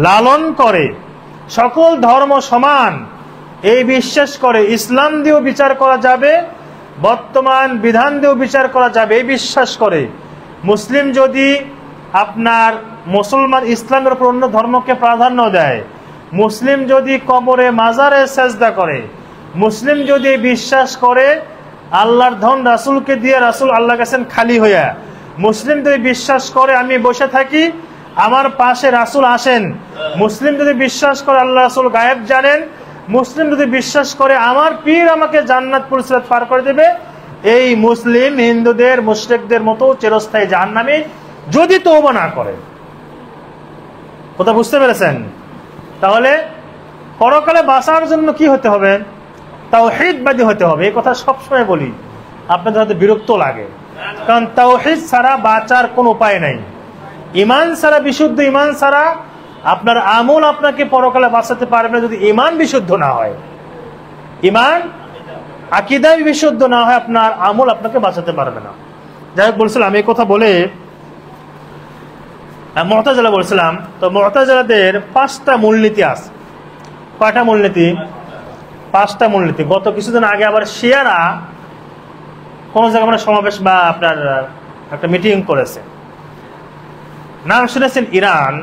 লালন করে, সকল ধর্ম সমান এই বিশ্বাস করে, ইসলাম দিয়েও বিচার করা যাবে, বর্তমান বিধান দিয়েও বিচার করা যাবে এই বিশ্বাস করে, মুসলিম যদি আপনার মুসলমান ইসলামের উপর অন্য ধর্মকে প্রাধান্য দেয়, মুসলিম যদি কবরে মাজারে সেজদা করে, মুসলিম যদি বিশ্বাস করে আল্লাহর ধন রাসূলকে দিয়ে রাসূল আল্লাহ গেছেন খালি হইয়া, মুসলিম যদি বিশ্বাস করে আমি বসে থাকি আমার পাশে রাসূল আসেন, মুসলিম যদি বিশ্বাস করে আল্লাহ রাসূল গায়েব জানেন, মুসলিম যদি বিশ্বাস করে আমার পীর আমাকে জান্নাত পুরসিরাত পার করে দেবে, এই মুসলিম হিন্দুদের, মুশরিকদের মতো চিরস্থায়ী জাহান্নামী যদি তওবা না করে। কথা বুঝতে পেরেছেন? তাহলে পরকালে বাঁচার জন্য কি হতে হবে? তাওহীদবাদী হতে হবে। এই কথা সবসময় বলি, আপনাদের হয়তো বিরক্ত লাগে, কারণ তাওহীদ ছাড়া বাঁচার কোনো উপায় নাই। ঈমান ছাড়া, বিশুদ্ধ ঈমান ছাড়া আপনার আমল আপনাকে পরকালে বাঁচাতে পারবে না। যদি ঈমান বিশুদ্ধ না হয়, ঈমান আকীদায় বিশুদ্ধ না হয়, আপনার আমল আপনাকে বাঁচাতে পারবে না। যাই হোক, বলছিলাম এই কথা বলে মুতাজিলা বলছিলাম। তো মুতাজিলাদের 5টা মূলনীতি আছে। কয়টা মূলনীতি? 5টা মূলনীতি। গত কিছুদিন আগে আবার শিয়ারা কোন জায়গায় মানে সমাবেশ বা আপনার একটা মিটিং করেছে। নাম শুনেছেন ইরান?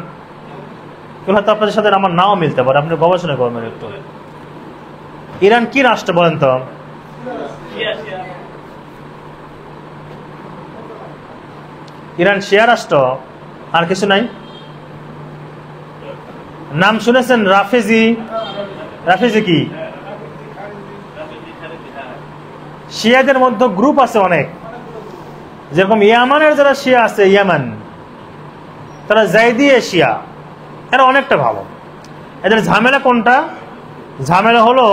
হয়তো আপনাদের সাথে আমার নাও মিলতে পারে, আপনি গবেষণা করবেন একটু। ইরান কি রাষ্ট্র বলেন তো? ইরান শিয়া রাষ্ট্র, আর কিছু নাই। নাম শুনেছেন রাফেজি? রাফেজি কি? শিয়াদের মধ্যে গ্রুপ আছে অনেক, যেরকম ইয়ামানের যারা শিয়া আছে, ইয়ামান, তারা জাইদিয়া শিয়া, এরা অনেকটা ভালো। এদের ঝামেলা কোনটা? ঝামেলা হলো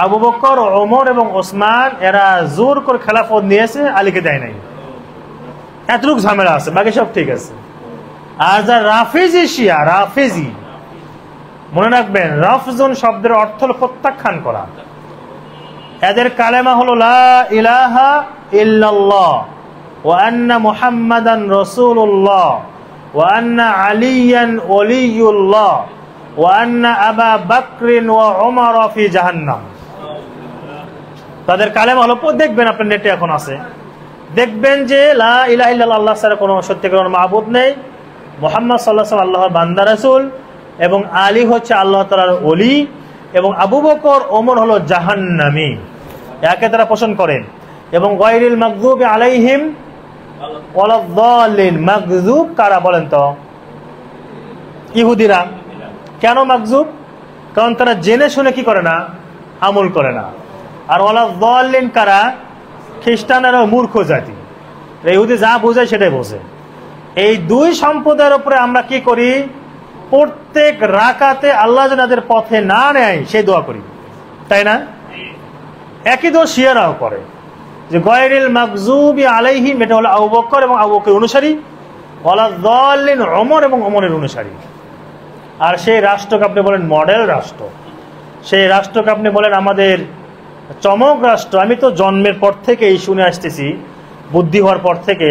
আবু বকর, ওমর এবং ওসমান এরা জোর করে খেলাফত নিয়েছে, আলীকে দেয় নাই, এতটুকু ঝামেলা আছে, বাকি সব ঠিক আছে। আর যারা রাফেজি শিয়া, রাফেজি মনে রাখবেন, রাফজুন শব্দের অর্থ হলো প্রত্যাখ্যান করা। এদের কালেমা হলো লা ইলাহা ইল্লাল্লাহ ওয়া আন্না মুহাম্মাদান রাসূলুল্লাহ ওয়া আন্না আলিয়ান ওলিয়ুল্লাহ ওয়া আন্না আবা বকরিন ওয়া উমর ফি জাহান্নাম। তাদের কালেমা হলো, দেখবেন আপনার নেটে এখন আছে, দেখবেন যে লা ইলাহা ইল্লাল্লাহ, আল্লাহ ছাড়া কোনো সত্যিকার মাবুদ নেই, মুহাম্মদ সাল্লাল্লাহু আলাইহি ওয়াসাল্লাম আল্লাহর বান্দা রাসূল, এবং আলী হচ্ছে আল্লাহ তাআলার ওলি, এবং আবু বকর ওমর হলো জাহান্নামী, একে তারা পোষণ করেন। এবং গায়রিল মাগযুবি আলাইহিম ওয়ালাদ-দাল্লিন, মাগযুব কারা বলেন তো? ইহুদিরা। কেন মাগযুব? কারণ তারা জেনে শুনে কি করে না, আমল করে না। আর ওয়ালাদ-দাল্লিন কারা? খ্রিস্টানেরা মূর্খ জাতি, ইহুদি যা বোঝায় সেটাই বোঝে। এই দুই সম্প্রদায়ের উপরে আমরা কি করি? প্রত্যেক রাকাতে আল্লাহ যেন তাদের পথে না নেয় সেই দোয়া করি, তাই না? একই দোয়া শিয়ারাও করে, যে গায়রিল মাগযুবি আলাইহিম, এটা হলো আবু বকর এবং আবু বকরের অনুসারী, ওয়ালাদ-দাল্লিন ওমর এবং ওমরের অনুসারী। আর সেই রাষ্ট্রকে আপনি বলেন মডেল রাষ্ট্র, সেই রাষ্ট্রকে আপনি বলেন আমাদের চমক রাষ্ট্র। আমি তো জন্মের পর থেকে এই শুনে আসতেছি, বুদ্ধি হওয়ার পর থেকে,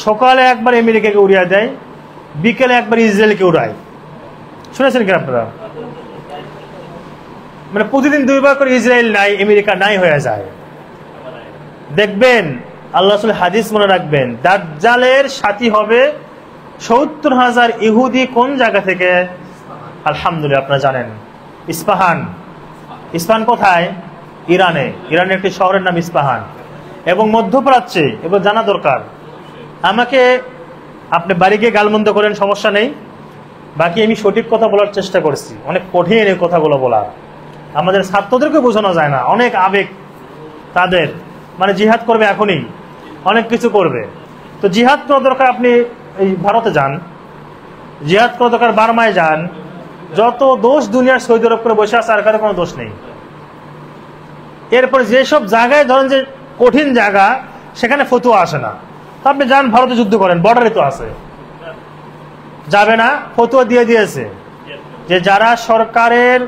সকালে একবার আমেরিকাকে উড়িয়ে দেয়, বিকেলে একবার ইসরায়েলকে উড়ায়। শুনেছেন কি আপনারা? মানে প্রতিদিন দুইবার করে ইসরায়েল নাই, আমেরিকা নাই হয়ে যায়। দেখবেন আল্লাহ রাসূল হাদিস মনে রাখবেন, দাজ্জালের সাথী হবে ৭০,০০০ ইহুদি। কোন জায়গা থেকে? আলহামদুলিল্লাহ, আপনারা জানেন ইস্পাহান। ইস্পাহান কোথায়? ইরানে। ইরানের একটি শহরের নাম ইস্পাহান, এবং মধ্যপ্রাচ্যে। এবার জানা দরকার। আমাকে আপনি বাড়ি গিয়ে গালমন্দ করেন, সমস্যা নেই, বাকি আমি সঠিক কথা বলার চেষ্টা করছি। অনেক কঠিন এই কথাগুলো বলা, আমাদের ছাত্রদেরকে বোঝানো যায় না, অনেক আবেগ তাদের, মানে জিহাদ করবে এখনই, অনেক কিছু করবে। তো জিহাদ করা দরকার, আপনি এই ভারতে যান, জিহাদ করা দরকার বার্মায় যান, যত দোষ দুনিয়ার সৌদি আরব করে বসে আছে, আর কারো কোনো দোষ নেই। এরপরে যেসব জায়গায় ধরেন যে কঠিন জায়গা, সেখানে ফতুয়া আসে না, তো আপনি যান ভারতে যুদ্ধ করেন, বর্ডারে তো আছে, যাবে না? ফতুয়া দিয়ে দিয়েছে যে যারা সরকারের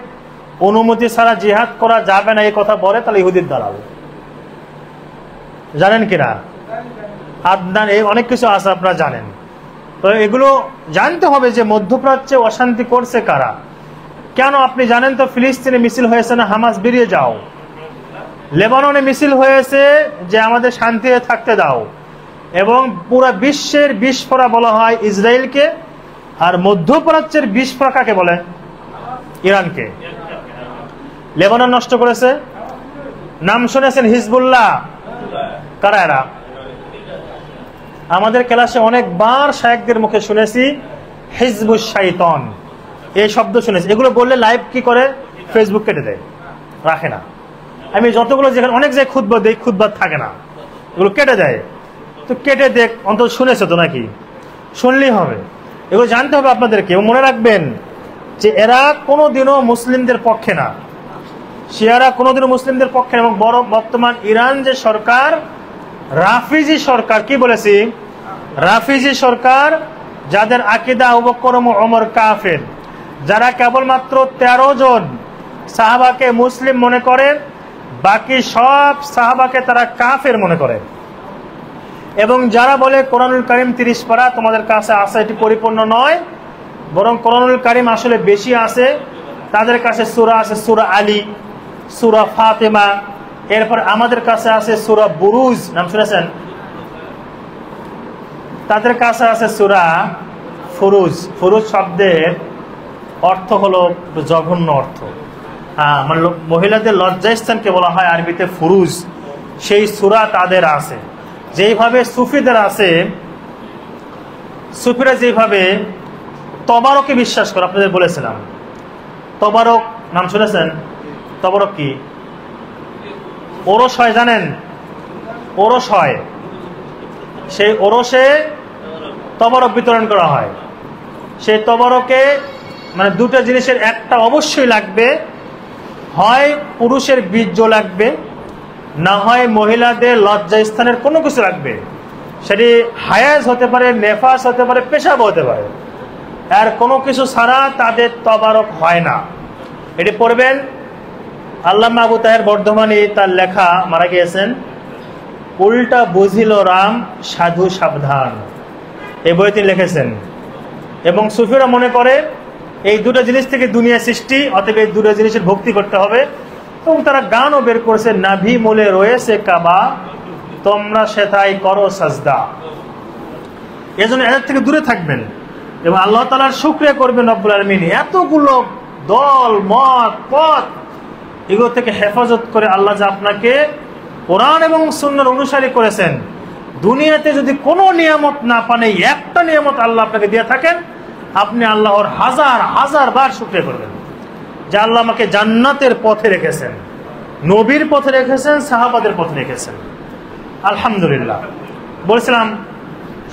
অনুমতি ছাড়া জিহাদ করা যাবে না এই কথা বলে, তাহলে ইহুদির দালাল। জানেন কিনা? আদনান, এই অনেক কিছু আছে আপনারা জানেন। তো এগুলো জানতে হবে যে মধ্যপ্রাচ্যে অশান্তি করছে কারা, কেন? আপনি জানেন তো, ফিলিস্তিনে মিছিল হয়েছে না, হামাস বেরিয়ে যাও। লেবাননে মিছিল হয়েছে যে আমাদের শান্তিতে থাকতে দাও। এবং পুরা বিশ্বের বিস্ফোরা বলা হয় ইসরায়েলকে, আর মধ্যপ্রাচ্যের বিস্ফোরা কাকে বলে? ইরানকে। লেবানন নষ্ট করেছে, নাম শুনেছেন হিজবুল্লাহ, কারা এরা? আমাদের ক্লাসে অনেকবার শায়েখদের মুখে শুনেছি হিজবুশ শাইতান, এই শব্দ শুনেছি। এগুলো বললে লাইভ কি করে? ফেসবুক কেটে দেয়, রাখে না। আমি যতগুলো যেখানে অনেক জায়গায় খুতবা দেই, খুতবা থাকে না, এগুলো কেটে দেয়। তো কেটে দেখ, অন্তত শুনেছে তো নাকি? শুনলেই হবে, এগুলো জানতে হবে আপনাদেরকে। এবং মনে রাখবেন যে এরা কোনোদিনও মুসলিমদের পক্ষে না, শিয়ারা কোনোদিনও মুসলিমদের পক্ষে। এবং বড় বর্তমান ইরান যে সরকার, রাফিজি সরকার, কি বলেছি? রাফিজি সরকার, যাদের আকীদা আবু বকর ও ওমর কাফের, যারা কেবলমাত্র 13 জন সাহাবাকে মুসলিম মনে করে, বাকি সব সাহাবাকে তারা কাফের মনে করে। এবং যারা বলে কোরআনুল কারীম 30 পারা তোমাদের কাছে আছে, এটি পরিপূর্ণ নয়, বরং কোরআনুল কারীম আসলে বেশি আছে। তাদের কাছে সূরা আছে সূরা আলী, সূরা ফাতেমা, এরপর আমাদের কাছে আছে সূরা বুরুজ, নাম শুনেছেন? তাদের কাছে আছে সূরা ফুরুজ। ফুরুজ শব্দের অর্থ হলো জঘন্য অর্থ, হ্যাঁ, মানে মহিলাদের লজ্জাস্থানকে বলা হয় আরবিতে ফুরুজ। সেই সূরা তাদের আছে। যেইভাবে সুফিদের আছে, সুফিরা যেভাবে তবারকে বিশ্বাস করে, আপনাদের বলেছিলাম তবারক, নাম শুনেছেন? তবারক কি? ওরস হয়, জানেন? ওরস হয়, সেই ওরসে তবারক বিতরণ করা হয়। সেই তবারকে মানে দুটো জিনিসের একটা অবশ্যই লাগবে, হয় পুরুষের বীর্য লাগবে, না হয় মহিলাদের লজ্জাস্থানের কোনো কিছু লাগবে। সেটি হায়াজ হতে পারে, নেফাস হতে পারে, পেশাব হতে পারে, আর কোনো কিছু ছাড়া তাদের তবারক হয় না। এটি পড়বেন, আল্লামা আবু তাহের বর্ধমানী তার লেখা, মারা গিয়েছেন, উল্টা বুঝিল রাম সাধু সাবধান, এই বই তিনি লিখেছেন। এবং সুফিরা মনে করে এই দুটো জিনিস থেকে দুনিয়া সৃষ্টি, অতএব এই দুটো জিনিসের ভক্তি করতে হবে। এবং তারা গানও বের করেছে, নাভি মূলে রয়েছে কাবা, তোমরা সেটাই করো সাজদা। এজন্য এদের থেকে দূরে থাকবেন এবং আল্লাহ তাআলার শুকরিয়া করবেন রব্বুল আলামিন। এতগুলো দল মত পথ, এগুলো থেকে হেফাজত করে আল্লাহ যে আপনাকে কোরআন এবং সুন্নাহর অনুসারী করেছেন, দুনিয়াতে যদি কোনো নিয়ামত না পান, এই একটা নিয়ামত আল্লাহ আপনাকে দিয়ে থাকেন, আপনি আল্লাহর হাজার হাজার বার শুকরিয়া করবেন যে আল্লাহ আমাকে জান্নাতের পথে রেখেছেন, নবীর পথে রেখেছেন, সাহাবাদের পথে রেখেছেন। আলহামদুলিল্লাহ। বলছিলাম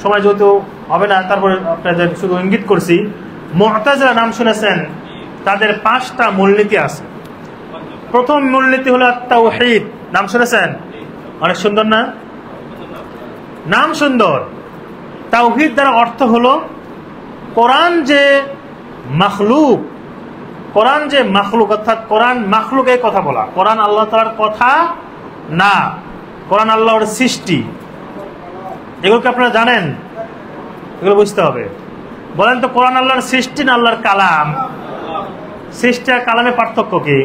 সময় যেহেতু হবে না, তারপরে আপনাদের শুধু ইঙ্গিত করছি, মুতাজিলা নাম শুনেছেন, তাদের 5টা মূলনীতি আছে। প্রথম মূলনীতি হলো তাওহীদ। নাম শুনেছেন? অনেক সুন্দর না? নাম সুন্দর। তাওহীদ দ্বারা অর্থ হলো কোরআন যে মাখলুক, কোরআন যে মাখলুক, অর্থাৎ কোরআন মাখলুকের কথা বলা, কোরআন আল্লাহ তাআলার কথা না, কোরআন আল্লাহর সৃষ্টি। এগুলোকে আপনারা জানেন? এগুলো বুঝতে হবে। বলেন তো, কোরআন আল্লাহর সৃষ্টি না আল্লাহর কালাম? সৃষ্টি আর কালামে পার্থক্য কি?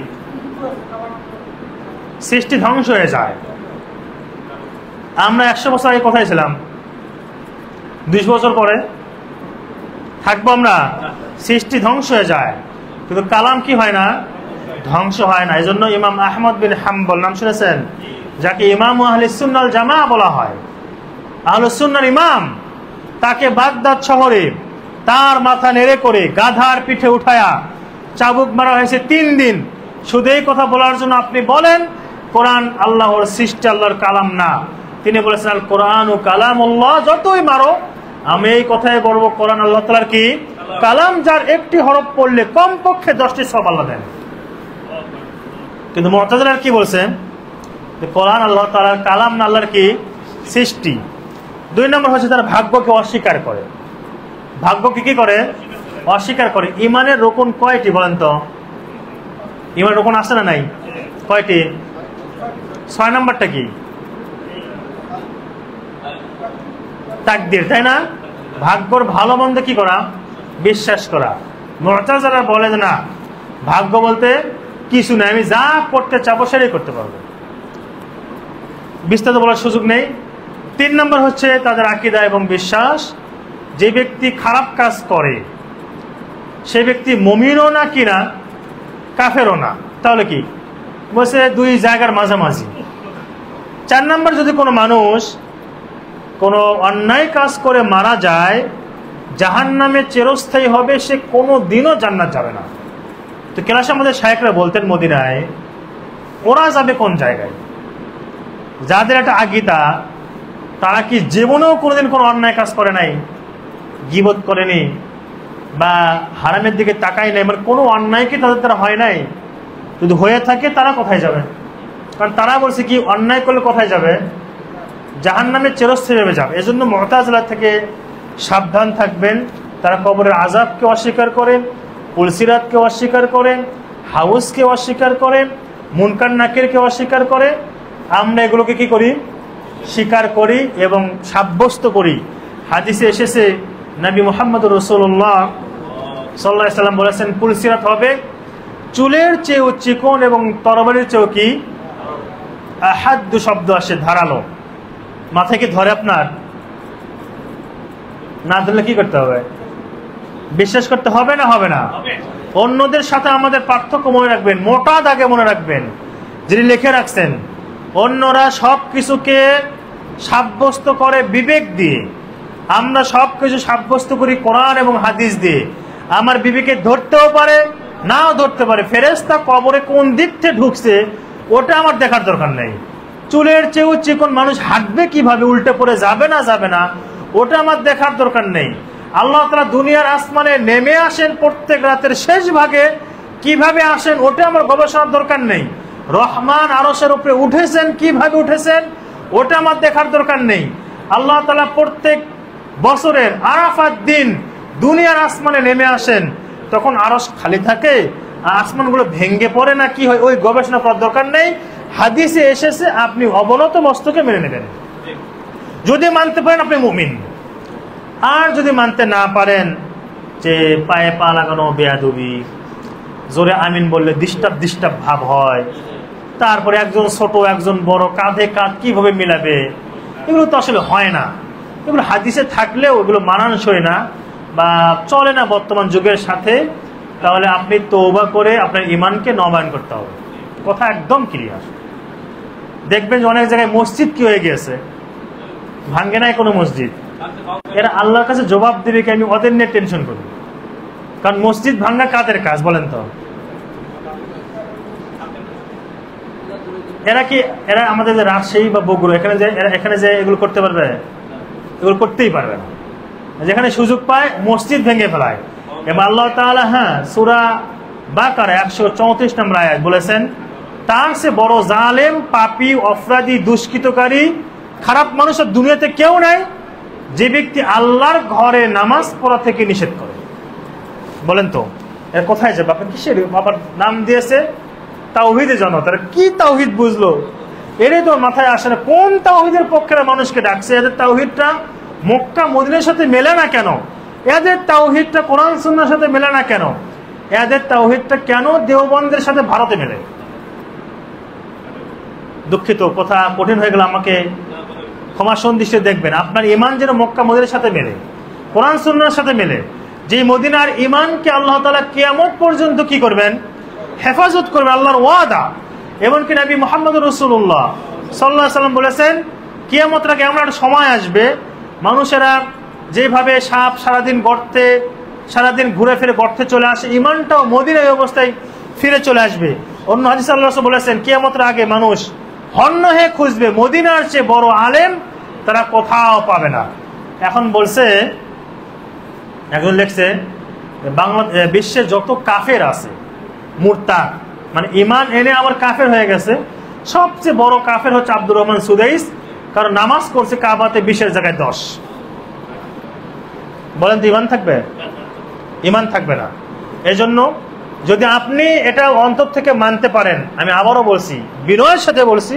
সৃষ্টি ধ্বংস হয়ে যায়। আমরা 100 বছর আগে কোথায় ছিলাম? 20 বছর পরে থাকবো আমরা? সৃষ্টি ধ্বংস হয়ে যায়, কিন্তু কালাম কি হয় না? ধ্বংস হয় না। এই জন্য ইমাম আহমদ বিন হাম্বল, নাম শুনেছেন? যাকে ইমাম আহলুস সুন্নাহ ওয়াল জামাআহ বলা হয়, আহলুস সুন্নাহর ইমাম, তাকে বাগদাদ শহরে তার মাথা নেড়ে করে গাধার পিঠে উঠায়া চাবুক মারা হয়েছে 3 দিন। শুধু এই কথা বলার জন্য আপনি বলেন কোরআন আল্লাহর সৃষ্টি, আল্লাহর কালাম না। তিনি বলেছেন আল কোরআন ও কালামুল্লাহ। যতই মারো, আমি এই কথাই বলবো, কোরআন আল্লাহ তাআলার কি কালাম, যার একটি হরফ পড়লে কমপক্ষে 10টি সওয়াব আল্লাহ দেন। কিন্তু মুতাজিলার কি বলছেন? যে কোরআন আল্লাহ তাআলার কালাম না, আল্লাহর কি সৃষ্টি। 2 নম্বর হচ্ছে তারা ভাগ্যকে অস্বীকার করে। ভাগ্যকে কি করে? অস্বীকার করে। ইমানের রুকন কয়টি বলেন তো? ইমানের রুকন আছে না নাই? কয়টি? 6 নম্বরটা কি? তাকদীর, তাই না? ভাগ্যর ভালো মন্দ কি করা? বিশ্বাস করা। মুতাজিলা বলে না, ভাগ্য বলতে কিছু নেই, আমি যা করতে চাবো সেটাই করতে পারবো। বিস্তারিত বলার সুযোগ নেই। 3 নম্বর হচ্ছে তাদের আকীদা এবং বিশ্বাস। যে ব্যক্তি খারাপ কাজ করে সে ব্যক্তি মুমিনও না কিনা কাফেরও না। তাহলে কি বলছে? 2 জায়গার মাঝামাঝি। 4 নম্বর, যদি কোনো মানুষ কোনো অন্যায় কাজ করে মারা যায়, জাহান্নামে চিরস্থায়ী হবে, সে কোনো দিনও জান্নাত যাবে না। তো ক্লাসে আমাদের শায়েখরা বলতেন মদিনায় ওরা যাবে কোন জায়গায়? যাদের একটা আগিতা, তারা কি জীবনেও কোনোদিন কোনো অন্যায় কাজ করে নাই, গীবত করেনি বা হারামের দিকে তাকায় নাই, মানে কোনো অন্যায় কি তাদের দ্বারা হয় নাই? যদি হয়ে থাকে তারা কোথায় যাবে? কারণ তারা বলছে কি, অন্যায় করলে কোথায় যাবে? জাহান্নামে চিরস্থায়ীভাবে যাবে। এজন্য মুতাজিলা থেকে সাবধান থাকবেন। তারা কবরের আযাবকে অস্বীকার করে, পুলসিরাতকে অস্বীকার করে, হাউসকে অস্বীকার করে, মুনকার নাকিরকে অস্বীকার করে। আমরা এগুলোকে কি করি? স্বীকার করি এবং সাব্যস্ত করি। হাদিসে এসেছে নবী মুহাম্মদ রাসূলুল্লাহ সাল্লাল্লাহু আলাইহি সাল্লাম বলেছেন, পুলসিরাত হবে চুলের চেয়েও চিকন এবং তরবারির চেয়েও কি আহাদ্দু শব্দ আসে, ধারালো। মাথায় কি ধরে আপনার? না ধরলে কি করতে হবে? বিশ্বাস করতে হবে না হবে না? অন্যদের সাথে আমাদের পার্থক্য মনে রাখবেন, মোটা দাগে মনে রাখবেন। যিনি লিখে রাখছেন, অন্যরা সব কিছুকে সাব্যস্ত করে বিবেক দিয়ে, আমরা সব কিছু সাব্যস্ত করি কোরআন এবং হাদিস দিয়ে। আমার বিবেকে ধরতেও পারে, নাও ধরতে পারে। ফেরেশতা কবরে কোন দিক থেকে ঢুকছে ওটা আমার দেখার দরকার নেই। চুলের চেয়েও চিকন মানুষ হাঁটবে কিভাবে, উল্টে পড়ে যাবে না যাবে না, ওটা আমার দেখার দরকার নেই। আল্লাহ তাআলা দুনিয়ার আসমানে নেমে আসেন প্রত্যেক রাতের শেষ ভাগে, কিভাবে আসেন ওটা আমার গবেষণার দরকার নেই। রহমান আরশের উপরে উঠেছেন, কিভাবে উঠেছেন ওটা আমার দেখার দরকার নেই। আল্লাহ তাআলা প্রত্যেক বছরের আরাফাত দিন দুনিয়ার আসমানে নেমে আসেন, তখন আরশ খালি থাকে, আসমানগুলো ভেঙে পড়ে না কি হয়, ওই গবেষণা করার দরকার নেই। হাদিসে এসেছে, আপনি অবনত মস্তকে মেনে নেবেন। যদি মানতে পারেন আপনি মুমিন, আর যদি মানতে না পারেন যে পায়ে পা লাগানো বেয়াদবি, জোরে আমিন বললে ডিস্টার্ব ভাব হয়, তারপরে একজন ছোট একজন বড়, কাঁধে কাঁধ কিভাবে মিলাবে, এগুলো তো আসলে হয় না। এগুলো হাদিসে থাকলেও এগুলো মানানসই না বা চলে না বর্তমান যুগের সাথে। তাহলে আপনি তওবা করে আপনার ইমানকে নবায়ন করতে হবে, কথা একদম ক্লিয়ার। দেখবেন যে অনেক জায়গায় মসজিদ কি হয়ে গিয়েছে, ভাঙ্গে নাই কোনো মসজিদ। এরা আল্লাহর কাছে জবাব দেবে কি আমি ওদের নিয়ে টেনশন করি? কারণ মসজিদ ভাঙ্গা কাদের কাজ বলেন তো? এরা আমাদের যে রাজশাহী বা বগুড়া এখানে যে এগুলো করতে পারবে? এগুলো করতেই পারবে না। যেখানে সুযোগ পায় মসজিদ ভেঙে ফেলায়। এবার আল্লাহ তাআলা সূরা বাকারা 134 নম্বর আয়াত বলেছেন, তার সে বড় জালেম, পাপী, অপরাধী, দুষ্কৃতকারী, খারাপ মানুষ আর দুনিয়াতে কেউ নাই যে ব্যক্তি আল্লাহর ঘরে নামাজ পড়া থেকে নিষেধ করে। বলেন তো এর কোথায় যাবে? আপনি কিসের বাবার নাম দিয়েছে তাওহীদের জনতা, তারা কি তাওহীদ বুঝলো এরই তো মাথায় আসে না। কোন তাওহীদের পক্ষে মানুষকে ডাকছে? এদের তাওহীদটা মক্কা মদিনার সাথে মেলে না কেন? এদের তাওহীদটা কোরআন সুন্নাহর সাথে মেলে না কেন? এদের তাওহীদটা কেন দেওবন্দের সাথে ভারতে মেলে? দুঃখিত, কথা কঠিন হয়ে গেল, আমাকে ক্ষমা সন্দিষ্টে দেখবেন। আপনার ইমান যেন মক্কা মদিনার সাথে মেলে, কোরআন সুন্নাহর সাথে মেলে। যে মদিনার ইমানকে আল্লাহ তাআলা কিয়ামত পর্যন্ত কি করবেন? হেফাজত করবেন, আল্লাহর ওয়াদা। এমনকি নবী মুহাম্মদ রাসূলুল্লাহ সাল্লাল্লাহু আলাইহি ওয়াসাল্লাম বলেছেন, কিয়ামতের আগে এমন একটা সময় আসবে, মানুষেরা যেভাবে সাপ সারাদিন ঘুরে ফিরে গর্তে চলে আসে, ইমানটাও মদিনার অবস্থায় ফিরে চলে আসবে। অন্য হাদিসে আল্লাহ রাসূল বলেছেন, কিয়ামতের আগে মানুষ হন্য হয়ে খুঁজবে, মদিনার চেয়ে বড় আলেম তারা কোথাও পাবে না। এখন বলছে, একজন লিখছে, বিশ্বের যত কাফের আছে মুরতাদ, মানে ইমান এনে আমার কাফের হয়ে গেছে, সবচেয়ে বড় কাফের হচ্ছে আব্দুর রহমান সুদাইস, কারণ নামাজ করছে কাবাতে 20-এর জায়গায় 10। বলেন তো ইমান থাকবে? ইমান থাকবে না। এজন্য যদি আপনি এটা অন্তর থেকে মানতে পারেন, আমি আবারও বলছি, বিনয়ের সাথে বলছি,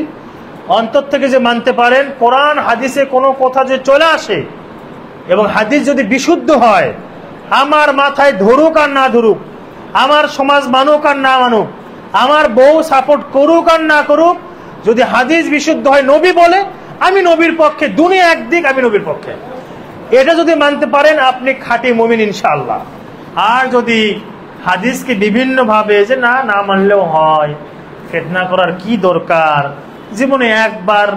অন্তর থেকে যে মানতে পারেন, কোরআন হাদিসে কোনো কথা যে চলে আসে এবং হাদিস যদি বিশুদ্ধ হয়, আমার মাথায় ধরুক আর না ধরুক, আমার সমাজ মানুক আর না মানুক, আমার বউ সাপোর্ট করুক আর না করুক, যদি হাদিস বিশুদ্ধ হয়, নবী বলে আমি নবীর পক্ষে, দুনিয়া একদিক আমি নবীর পক্ষে, এটা যদি মানতে পারেন আপনি খাঁটি মুমিন ইনশাআল্লাহ। আর যদি হাদিসকে বিভিন্ন ভাবে যে না মানলেও হয়, ফিতনা করার কি দরকার, জীবনে একবার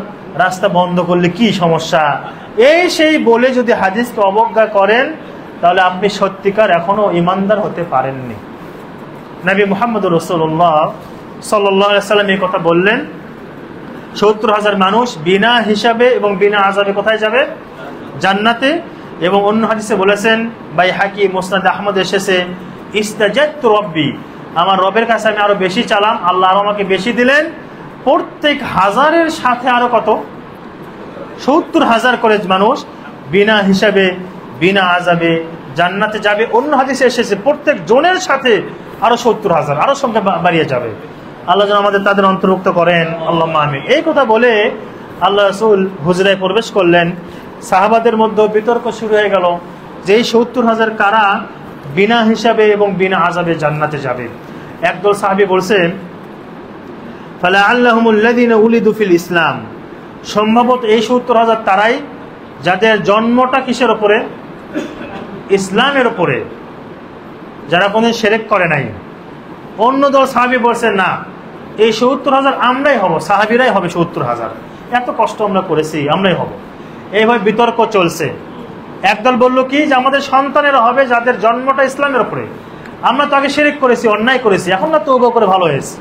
রাস্তা বন্ধ করলে কি সমস্যা, সেই বলে যদি হাদিসকে অবজ্ঞা করেন, তাহলে আপনি সত্যিকার এখনো ইমানদার হতে পারেননি। নবী মুহাম্মদ রাসূলুল্লাহ সাল্লাল্লাহু আলাইহি ওয়াসাল্লাম এই কথা বললেন, ৭০,০০০ মানুষ বিনা হিসাবে এবং বিনা আযাবে কোথায় যাবে? জান্নাতে। এবং অন্য হাদিসে বলেছেন, বাইহাকি মুসনাদ আহমদ এসেছে, ইস্তাজাদতু রব্বি, আমার রবের কাছে আমি আরো বেশি চালাম, আল্লাহ আরো আমাকে বেশি দিলেন। প্রত্যেক হাজারের সাথে আরো কত? ৭০,০০০ করে মানুষ বিনা হিসাবে বিনা আযাবে জান্নাতে যাবে। অন্য হাদিসে এসেছে প্রত্যেক জনের সাথে আরো ৭০,০০০, আরো সংখ্যা বাড়িয়ে যাবে। আল্লাহ যেন আমাদের তাদের অন্তর্ভুক্ত করেন, আল্লাহুম্মা আমিন। এই কথা বলে আল্লাহ রাসূল হুজরায় প্রবেশ করলেন। সাহাবাদের মধ্যে বিতর্ক শুরু হয়ে গেল যে এই ৭০,০০০ কারা বিনা হিসাবে এবং বিনা আযাবে জান্নাতে যাবে। একদল সাহাবী বলছেন, ফালাআল্লাহুমুল্লাযীনা উলিদু ফিল ইসলাম, সম্ভবত এই ৭০,০০০ তারাই যাদের জন্মটা কিসের উপরে? ইসলামের উপরে, যারা কোনদিন শিরক করে নাই। অন্য দল সাহাবী বলছেন, না, এই ৭০,০০০ আমরাই হব, সাহাবীরাই হবে ৭০,০০০, এত কষ্ট আমরা করেছি, আমরাই হব। এইভাবে বিতর্ক চলছে। একদল বলল কি, যে আমাদের সন্তানেরা হবে যাদের জন্মটা ইসলামের উপরে, আমরা তো আগে শিরক করেছি, অন্যায় করেছি, এখন না তওবা করে ভালো হয়েছে,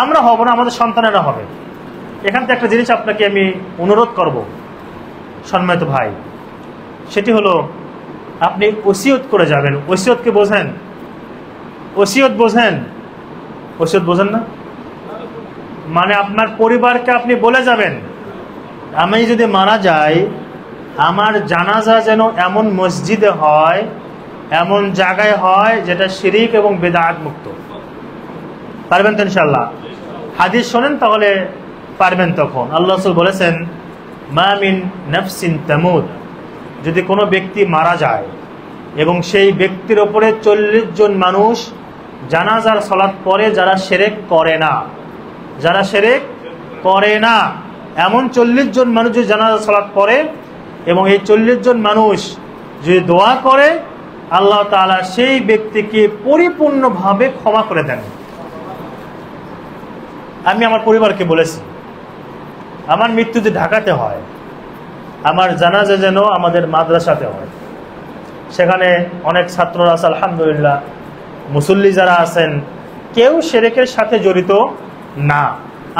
আমরা হব না, আমাদের সন্তানেরা হবে। এখান থেকে একটা জিনিস আপনাকে আমি অনুরোধ করব সম্মানিত ভাই, সেটি হলো আপনি ওসিয়ত করে যাবেন। ওসিয়তকে বোঝেন? ওসিয়ত বোঝেন? ওসিয়ত বোঝেন না? মানে আপনার পরিবারকে আপনি বলে যাবেন, আমি যদি মারা যাই, আমার জানাজা যেন এমন মসজিদে হয়, এমন জায়গায় হয় যেটা শিরিক এবং বেদাত মুক্ত। পারবেন তো ইনশাআল্লাহ? হাদিস শোনেন তাহলে পারবেন তখন। আল্লাহ রাসূল বলেছেন, মা মিন নাফসিন তামুত, যদি কোনো ব্যক্তি মারা যায়, এবং সেই ব্যক্তির ওপরে 40 জন মানুষ জানাজার সালাত পড়ে যারা শিরক করে না, যারা শিরক করে না। এমন 40 জন মানুষ যদি জানাজার সালাত পড়ে এবং এই 40 জন মানুষ যদি দোয়া করে, আল্লাহ তাআলা সেই ব্যক্তিকে পরিপূর্ণভাবে ক্ষমা করে দেন। আমি আমার পরিবারকে বলেছি, আমার মৃত্যু যদি ঢাকাতে হয়, আমার জানাজা যেন আমাদের মাদ্রাসাতে হয়। সেখানে অনেক ছাত্ররা আছে, আলহামদুলিল্লাহ, মুসল্লি যারা আছেন, কেউ শিরকের সাথে জড়িত না।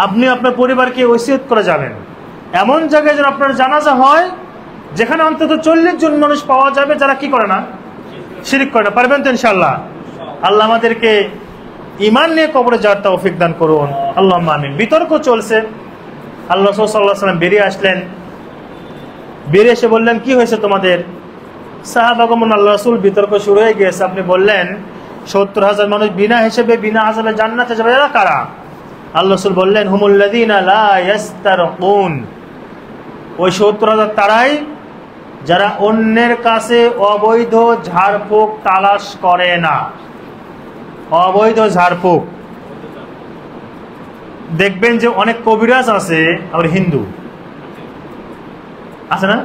আপনি আপনার পরিবারকে ওসিয়ত করে যাবেন এমন জায়গায় যেন আপনার জানাজা হয় যেখানে অন্তত 40 জন মানুষ পাওয়া যাবে যারা কি করে না, শিরক করে না। পারবেন তো ইনশাআল্লাহ? আল্লাহ আমাদেরকে ঈমান নিয়ে কবরে যাওয়ার তৌফিক দান করুন, আল্লাহুম্মা আমিন। বিতর্ক চলছে। আল্লাহ রাসূল সাল্লাল্লাহু আলাইহি ওয়াসাল্লাম বেরিয়ে আসলেন, বেরিয়ে এসে বললেন, কি হয়েছে তোমাদের? সাহাবাগণ, আল্লাহ রাসূল, বিতর্ক শুরু হয়ে গিয়েছে। আপনি বললেন 70,000 মানুষ বিনা হিসেবে বিনা আযাবে জান্নাতে যাবে, এরা কারা? আল্লাহ রাসূল বললেন, হুমুল্লাযীনা লা ইস্তারকুন। ওই 70,000 তারাই যারা অন্যের কাছে অবৈধ ঝাড়ফুঁক তালাশ করে না। অবৈধ ঝাড়ফুঁক দেখবেন যে অনেক কবিরাজ আছে, আবার হিন্দু আছে না,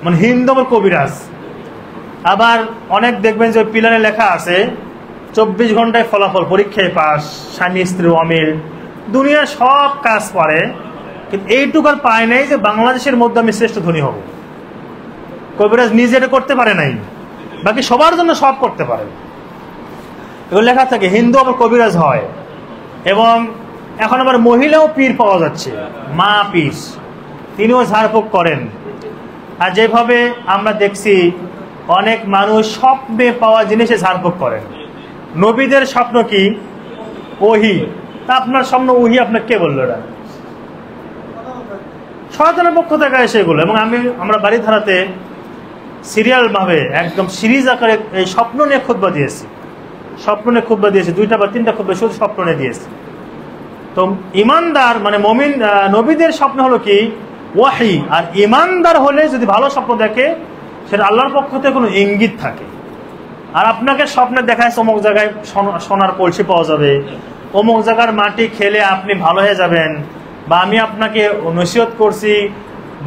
মানে হিন্দু আবার কবিরাজ। আবার অনেক দেখবেন যে পিলারে লেখা আছে 24 ঘন্টায় ফলাফল, পরীক্ষায় পাস, স্বামী স্ত্রী অমিল, দুনিয়ার সব কাজ পারে, কিন্তু এইটুকার পায় নাই যে বাংলাদেশের মধ্যে আমি শ্রেষ্ঠ ধনী হব। কবিরাজ নিজে এটা করতে পারে নাই, বাকি সবার জন্য সব করতে পারে। এগুলো লেখা থাকে, হিন্দু আবার কবিরাজ হয়। এবং এখন আবার মহিলাও পীর পাওয়া যাচ্ছে, মা পীর, তিনিও ঝাড়ফুঁক করেন। আর যেভাবে আমরা দেখছি অনেক মানুষ স্বপ্নে পাওয়া জিনিসে ঝাড়ফুঁক করেন। নবীদের স্বপ্ন কি? ওহী। তা আপনার স্বপ্ন ওহী, আপনার কে বললো? এটা শয়তানের পক্ষ থেকে সেগুলো। এবং আমরা বাড়িধারাতে সিরিয়াল ভাবে একদম সিরিজ আকারে এই স্বপ্ন নিয়ে খুতবা দিয়েছি, স্বপ্ন নিয়ে খুতবা দিয়েছি, 2টা বা 3টা খুতবা শুধু স্বপ্ন নিয়ে দিয়েছি। তো ইমানদার মানে মুমিন, নবীদের স্বপ্ন হলো কি? ওয়াহী। আর ইমানদার হলে যদি ভালো স্বপ্ন দেখে, সেটা আল্লাহর পক্ষ থেকে কোনো ইঙ্গিত থাকে। আর আপনাকে স্বপ্নে দেখায় অমুক জায়গায় সোনার কলসি পাওয়া যাবে, অমুক জায়গার মাটি খেলে আপনি ভালো হয়ে যাবেন, বা আমি আপনাকে নসিহত করছি,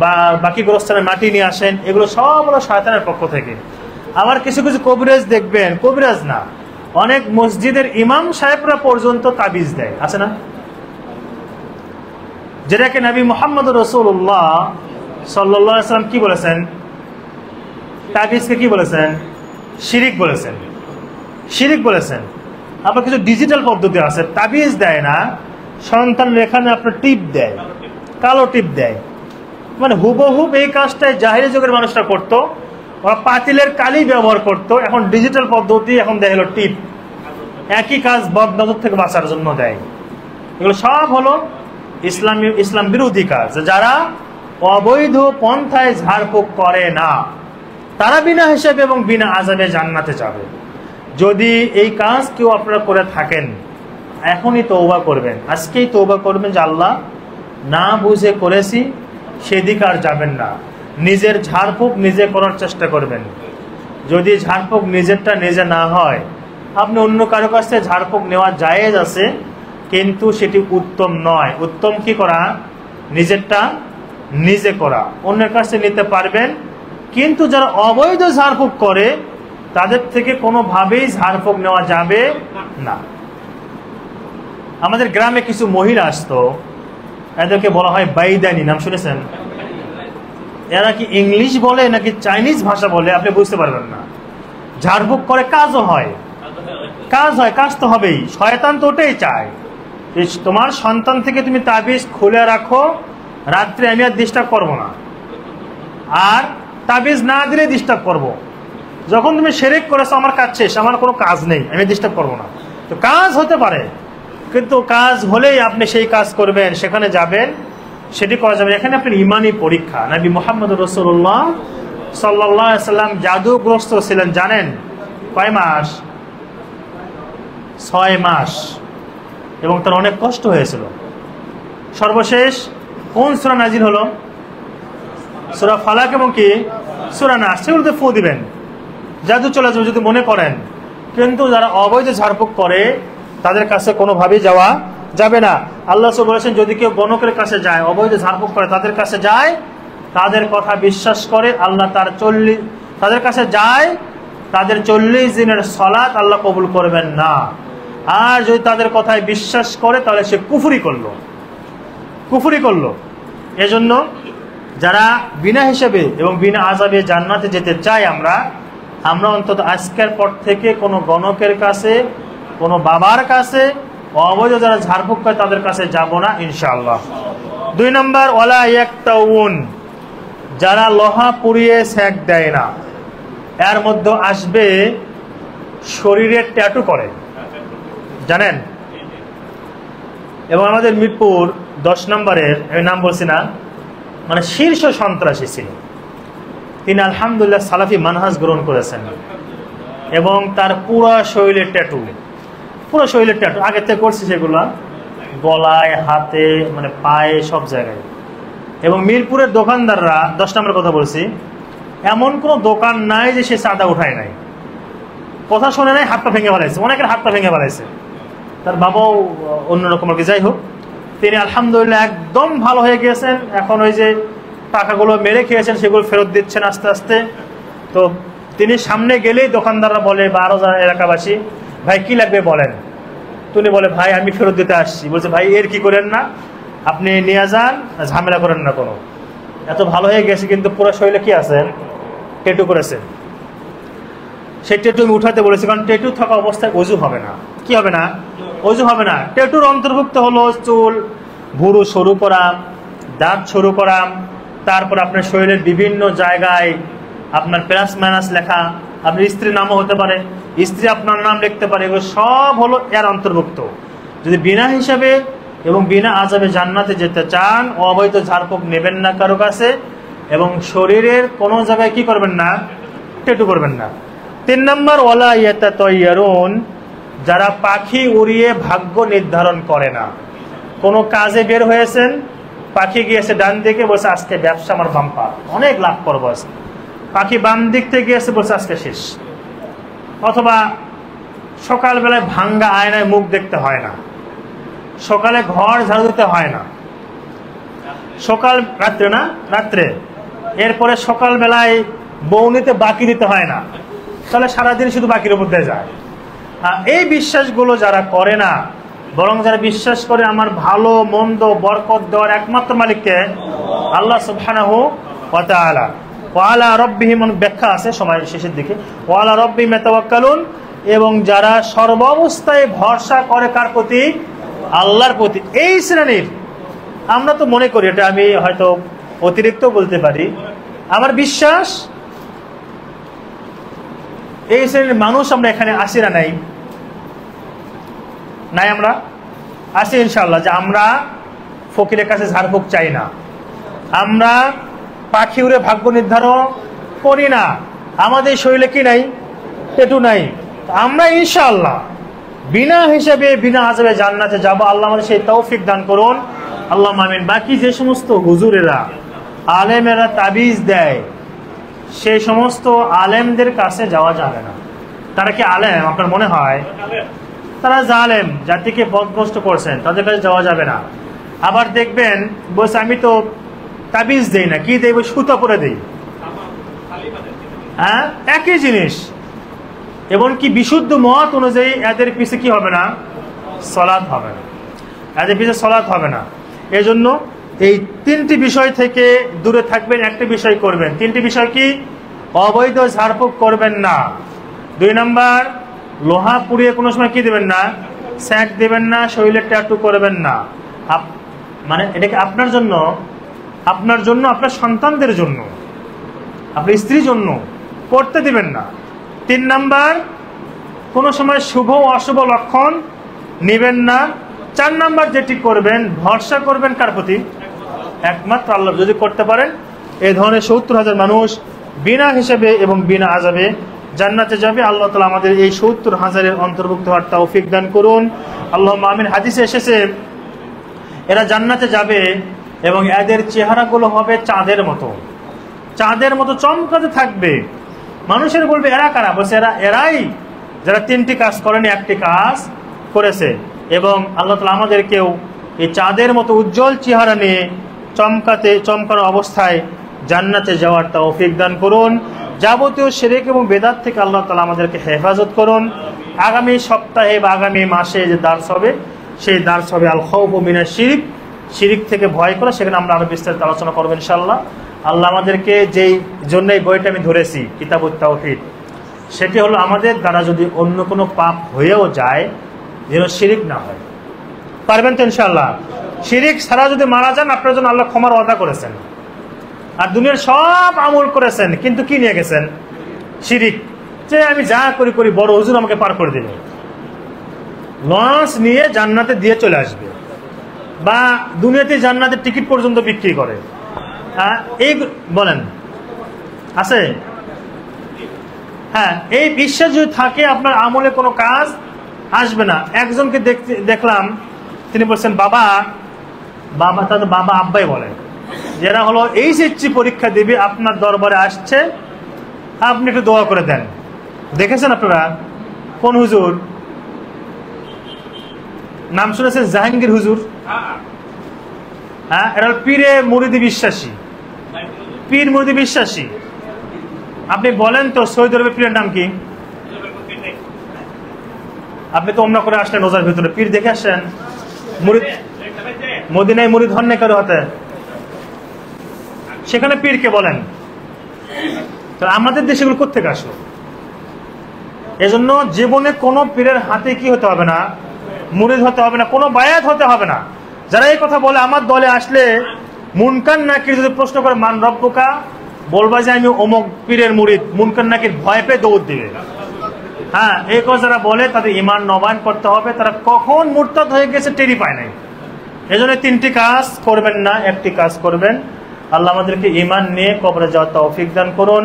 বা বাকি গোরস্থানের মাটি নিয়ে আসেন, এগুলো সব হলো শয়তানের পক্ষ থেকে। আবার কিছু কিছু কবিরাজ দেখবেন, কবিরাজ না, অনেক মসজিদের ইমাম সাহেবরা পর্যন্ত তাবিজ দেয়, আছে না? যেটাকে নবী মুহাম্মদ রাসূলুল্লাহ সাল্লাল্লাহু আলাইহি ওয়াসাল্লাম কি বলেছেন? তাবিজকে কি বলেছেন? শিরিক বলেছেন, শিরিক বলেছেন। আবার কিছু ডিজিটাল পদ্ধতি আছে, তাবিজ দেয় না, সন্তানের এখানে আপনার টিপ দেয়, কালো টিপ দেয়। মানে হুবহুব এই কাজটাই জাহেলি যুগের মানুষরা করতো, ওরা পাতিলের কালি ব্যবহার করতো। এখন ডিজিটাল পদ্ধতি, এখন দেয় হলো টিপ। একই কাজ বদনজর থেকে বাঁচার জন্য দেয়। এগুলো সব হলো ইসলাম বিরোধী কাজ। যারা অবৈধ পন্থায় ঝাড়ফুঁক করে না, তারা বিনা হিসেবে এবং বিনা আযাবে জান্নাতে যাবে। যদি এই কাজ কেউ আপনারা করে থাকেন, এখনই তওবা করবেন, আজকেই তওবা করবেন যে আল্লাহ, না বুঝে করেছি, সেদিকে আর যাবেন না। নিজের ঝাড়ফুঁক নিজে করার চেষ্টা করবেন। যদি ঝাড়ফুঁক নিজেরটা নিজে না হয়, আপনি অন্য কারো কাছ থেকে ঝাড়ফুঁক নেওয়া জায়েজ আছে, কিন্তু সেটি উত্তম নয়। উত্তম কি করা? নিজেরটা নিজে করা। অন্যের কাছ থেকে নিতে পারবেন, কিন্তু যারা অবৈধ ঝাড়ফুঁক করে তাদের থেকে কোনোভাবেই ঝাড়ফুঁক নেওয়া যাবে না। আমাদের গ্রামে কিছু মহিলা আসতো, এদেরকে বলা হয় বাইদানি, নাম শুনেছেন? এরা কি ইংলিশ বলে নাকি চাইনিজ ভাষা বলে আপনি বুঝতে পারবেন না। ঝাড়ফুঁক করে, কাজও হয়, কাজ হয়, কাজ তো হবেই। শয়তান তো ওটাই চায়, তোমার সন্তান থেকে তুমি তাবিজ খুলে রাখো, রাত্রে আমি আর ডিস্টার্ব করবো না, আর তাবিজ না দিলে ডিস্টার্ব করবো। যখন তুমি শিরক করেছো, আমার কাজ শেষ, আমার কোনো কাজ নেই, আমি ডিস্টার্ব করবো না। তো কাজ হতে পারে, কিন্তু কাজ হলেই আপনি সেই কাজ করবেন, সেখানে যাবেন, সেটি করা যাবে। এখানে আপনার ইমানি পরীক্ষা। নবী মুহাম্মদ রাসূলুল্লাহ সাল্লাল্লাহু আলাইহি ওয়াসাল্লাম জাদুগ্রস্ত ছিলেন, জানেন কয় মাস? 6 মাস। এবং তার অনেক কষ্ট হয়েছিল। সর্বশেষ কোন সূরা নাজিল হলো? সূরা ফালাক এবং কি সূরা নাস। সেগুলোতে ফু দিবেন, জাদু চলে যাবে যদি মনে করেন। কিন্তু যারা অবৈধ ঝাড়ফুঁক করে তাদের কাছে কোনোভাবেই যাওয়া যাবে না। আল্লাহ বলেছেন যদি কেউ গণকের কাছে যায়, অবৈধ ঝাড়ফুঁক করে তাদের কাছে যায়, তাদের কথা বিশ্বাস করে, আল্লাহ তাদের কাছে যায়, তাদের 40 দিনের সালাত আল্লাহ কবুল করবেন না। আর যদি তাদের কথায় বিশ্বাস করে তাহলে সে কুফরি করলো। এজন্য যারা বিনা হিসাবে এবং বিনা আযাবে জান্নাতে যেতে চাই, আমরা অন্তত আজকের পর থেকে কোনো গণকের কাছে, কোনো বাবার কাছে, অবৈধ যারা ঝাড়ফুঁক করে তাদের কাছে যাব না ইনশাআল্লাহ। 2 নম্বর, ওয়ালা ইয়াকতাউন, যারা লোহা পুড়িয়ে সেক দেয় না। এর মধ্যে আসবে শরীরের ট্যাটু করে, জানেন। এবং আমাদের মিরপুর 10 নম্বরের, আমি নাম বলছি না, মানে শীর্ষ সন্ত্রাসী ছিল, তিনি আলহামদুলিল্লাহ সালাফি মানহাজ গ্রহণ করেছেন এবং তার পুরো শরীরের ট্যাটু আগে থেকে করছে, সেগুলো গলায়, হাতে, মানে পায়ে, সব জায়গায়। এবং মিরপুরের দোকানদাররা, 10 নম্বরের কথা বলছি, এমন কোনো দোকান নাই যে সে চাঁদা উঠায় নাই, কথা শুনে নাই, হাত পা ভেঙে ফেলাইছে, অনেকের হাত পা ভেঙে ফেলাইছে। তার বাবাও অন্যরকম আর কি, যাই হোক, তিনি আলহামদুলিল্লাহ একদম ভালো হয়ে গিয়েছেন। এখন ওই যে টাকাগুলো মেরে খেয়েছেন সেগুলো ফেরত দিচ্ছেন আস্তে আস্তে। তো তিনি সামনে গেলেই দোকানদাররা বলে, বা আরো যারা এলাকাবাসী, ভাই কি লাগবে বলেন। তিনি বলে, ভাই আমি ফেরত দিতে আসছি। বলছে, ভাই এর কি করেন না, আপনি নিয়ে যান, ঝামেলা করেন না কোনো। এত ভালো হয়ে গেছে, কিন্তু পুরো শরীরে কি আছেন, ট্যাটু করেছেন। সেই ট্যাটু আমি উঠাতে বলেছি, কারণ ট্যাটু থাকা অবস্থায় ওযু হবে না। কি হবে না? ওযু হবে না। ট্যাটুর অন্তর্ভুক্ত হলো চুল, ভুরু সরু করা, দাঁত সরু করা, তারপর আপনার শরীরের বিভিন্ন জায়গায় আপনার প্লাস মাইনাস লেখা, আপনার স্ত্রীর নামও হতে পারে, স্ত্রী আপনার নাম লিখতে পারে, এগুলো সব হলো এর অন্তর্ভুক্ত। যদি বিনা হিসাবে এবং বিনা আযাবে জান্নাতে যেতে চান, অবৈধ ঝাড়ফুঁক নেবেন না কারো কাছে, এবং শরীরের কোনো জায়গায় কি করবেন না, ট্যাটু করবেন না। 3 নম্বর, ওয়ালা ইয়াতাতায়্যারুন, যারা পাখি উড়িয়ে ভাগ্য নির্ধারণ করে না। কোনো কাজে বের হয়েছেন, পাখি গিয়েছে ডান দিকে, বলছে আজকে ব্যবসা আমার বাম্পার, অনেক লাভ করবো আজকে। পাখি বাম দিক থেকে গিয়েছে, বলছে আজকে শেষ। অথবা সকালবেলায় ভাঙ্গা আয়নায় মুখ দেখতে হয় না, সকালে ঘর ঝাড়ু দিতে হয় না, রাত্রে এরপরে সকালবেলায় বউনিতে বাকি দিতে হয় না, তাহলে সারাদিন শুধু বাকির উপর দিয়ে যায়। এই বিশ্বাসগুলো যারা করে না, বরং যারা বিশ্বাস করে আমার ভালো মন্দ বরকত দেওয়ার একমাত্র মালিককে, আল্লাহ সুবহানাহু ওয়া তাআলা, ওয়ালা রাব্বিহিম, ব্যাখ্যা আছে সময় শেষের দিকে, ওয়ালা রাব্বিহিম ইয়াতাওয়াক্কালুন, এবং যারা সর্বাবস্থায় ভরসা করে কার প্রতি, আল্লাহর প্রতি। এই শ্রেণীর, আমরা তো মনে করি, এটা আমি হয়তো অতিরিক্ত বলতে পারি, আমার বিশ্বাস এই শ্রেণীর মানুষ আমরা এখানে আসি না, নাই আমরা আসি ইনশাআল্লাহ, যে আমরা ফকিরের কাছে ঝাড়ফুঁক চাই না, আমরা পাখি উড়ে ভাগ্য নির্ধারণ করি না, আমাদের শরীরে কি নাই, ট্যাটু নাই। আমরা ইনশাআল্লাহ বিনা হিসাবে বিনা আযাবে জান্নাতে যাব। আল্লাহ আমাদের সেই তৌফিক দান করুন, আল্লাহ আমিন। বাকি যে সমস্ত হুজুরেরা, আলেমেরা তাবিজ দেয়, সেই সমস্ত আলেমদের কাছে যাওয়া যাবে না। তারা কি আলেম আপনার মনে হয়? তারা জালেম, জাতিকে পথভ্রষ্ট করছেন, তাদের কাছে যাওয়া যাবে না। আবার দেখবেন বলছে আমি তো তাবিজ দেই না, কি দেই, সুতা পরে দেই, হ্যাঁ একই জিনিস। এমনকি বিশুদ্ধ মত অনুযায়ী এদের পিছে কি হবে না, সালাত হবে না, এদের পিছে সালাত হবে না। এই জন্য এই 3টি বিষয় থেকে দূরে থাকবেন, একটা বিষয় করবেন। 3টি বিষয় কি? অবৈধ ঝাড়ফুঁক করবেন না। 2 নম্বর, লোহা পুড়িয়ে কোনো সময় কি দেবেন না, স্যাক দেবেন না, শরীরে ট্যাটু করবেন না। মানে এটাকে আপনার জন্য, আপনার সন্তানদের জন্য, আপনার স্ত্রীর জন্য করতে দিবেন না। 3 নম্বর, কোনো সময় শুভ অশুভ লক্ষণ নেবেন না। 4 নম্বর যেটি করবেন, ভরসা করবেন কার প্রতি, একমাত্র আল্লাহ। যদি করতে পারেন, এই ধরনের 70,000 মানুষ বিনা হিসাবে এবং বিনা আযাবে জান্নাতে যাবে। আল্লাহ তাআলা আমাদের এই 70,000-এর অন্তর্ভুক্ত হওয়ার তৌফিক দান করুন, আল্লাহুম্মা আমিন। হাদিসে এসেছে এরা জান্নাতে যাবে এবং এদের চেহারাগুলো হবে চাঁদের মতো চমকাতে থাকবে। মানুষের বলবে এরা কারা? বলছে এরাই যারা 3টি কাজ করেনি, 1টি কাজ করেছে। এবং আল্লাহ তাআলা আমাদেরকেও এই চাঁদের মতো উজ্জ্বল চেহারা নিয়ে চমকানো অবস্থায় জান্নাতে যাওয়ার তৌফিক দান করুন। যাবতীয় শিরক এবং বেদাত থেকে আল্লাহ তাআলা আমাদেরকে হেফাজত করুন। আগামী সপ্তাহে বা আগামী মাসে যে দার্স হবে, সেই দার্স হবে আল খাউফু মিনাশ শিরক, শিরক থেকে ভয় করা। সেখানে আমরা আরো বিস্তারিত আলোচনা করবো ইনশাআল্লাহ। আল্লাহ আমাদেরকে যেই জন্য এই বইটা আমি ধরেছি, কিতাবুত তাওহীদ, সেটি হলো আমাদের দ্বারা যদি অন্য কোনো পাপ হয়েও যায় যেন শিরক না হয়। পারবেন তো ইনশাআল্লাহ? শিরক ছাড়া যদি মারা যান, আপনার জন্য আল্লাহ ক্ষমার ওয়াদা করেছেন। আর দুনিয়ার সব আমল করেছেন, কিন্তু কি নিয়ে গেছেন? শিরক। যে আমি যা করি বড় হুজুর আমাকে পার করে দেবে, লঞ্চ নিয়ে জান্নাতে দিয়ে চলে আসবে, বা দুনিয়াতে জান্নাতের টিকিট পর্যন্ত বিক্রি করে। এই বলেন আছে? হ্যাঁ, এই বিশ্বাস যদি থাকে আপনার আমলে কোনো কাজ আসবে না। একজনকে দেখলাম, তিনি বলছেন বাবা তাদের বাবা আব্বাই বলেন, যারা হলো এইচএসসি পরীক্ষা দিবে আপনার দরবারে আসছে, আপনি একটু দোয়া করে দেন। দেখেছেন আপনারা? কোন হুজুর নাম শুনেছেন? জাহাঙ্গীর হুজুর। হ্যাঁ, এরা পীরে মুরিদি বিশ্বাসী, পীর মুরিদি বিশ্বাসী। আপনি বলেন তো সৌদি আরবের পীরের নাম কি? আপনি তো ওমরা করে আসলেন, রোজার ভিতরে পীর দেখে আসেন। মুরিদ মদিনায় মুরিদ হন না কারো হাতে, সেখানে পীরকে বলেন। তো আমাদের দেশে এগুলো কোত্থেকে আসলো? এজন্য জীবনে কোনো পীরের হাতে কি হতে হবে না, মুরিদ হতে হবে না, কোনো বায়াত হতে হবে না। যারা এই কথা বলে আমার দলে আসলে মুনকার নাকির যদি প্রশ্ন করে মান রব্বুকা, বলবা যে আমি অমুক পীরের মুরিদ, মুনকার নাকির ভয় পেয়ে দৌড় দিবে। হ্যাঁ, এই কথা যারা বলে তাদের ঈমান নবায়ন করতে হবে। তারা কখন মুরতাদ হয়ে গেছে টেরি পায় নাই। এজন্য 3টি কাজ করবেন না, 1টি কাজ করবেন। আল্লাহ আমাদেরকে ঈমান নিয়ে কবরে যাওয়ার তৌফিক দান করুন।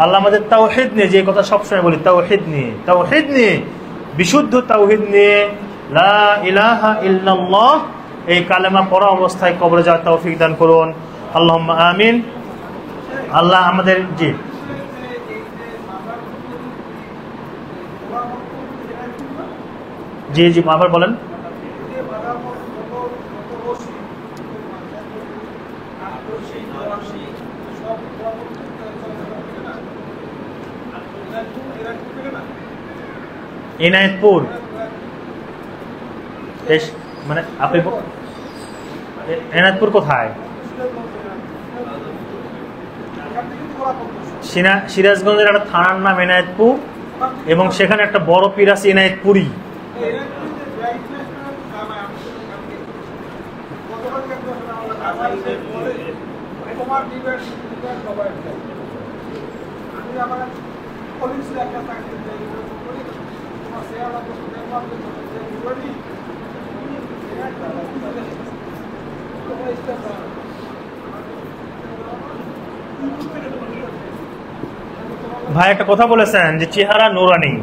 আল্লাহ আমাদের তাওহীদ নিয়ে, যে কথা সবসময় বলি, তাওহীদ নিয়ে বিশুদ্ধ তাওহীদ নিয়ে লা ইলাহা ইল্লাল্লাহ এই কালেমা পড়া অবস্থায় কবরে যাওয়ার তৌফিক দান করুন। আল্লাহুম্মা আমিন। আল্লাহ আমাদের জি আবার বলেন। ইনায়েতপুর মানে আপনি এনায়েতপুর কোথায়? সিরাজগঞ্জের একটা থানার নাম এনায়েতপুর, এবং সেখানে একটা বড় পীর আছে এনায়েতপুরি। ভাই একটা কথা বলেছেন যে চেহারা নুরানি।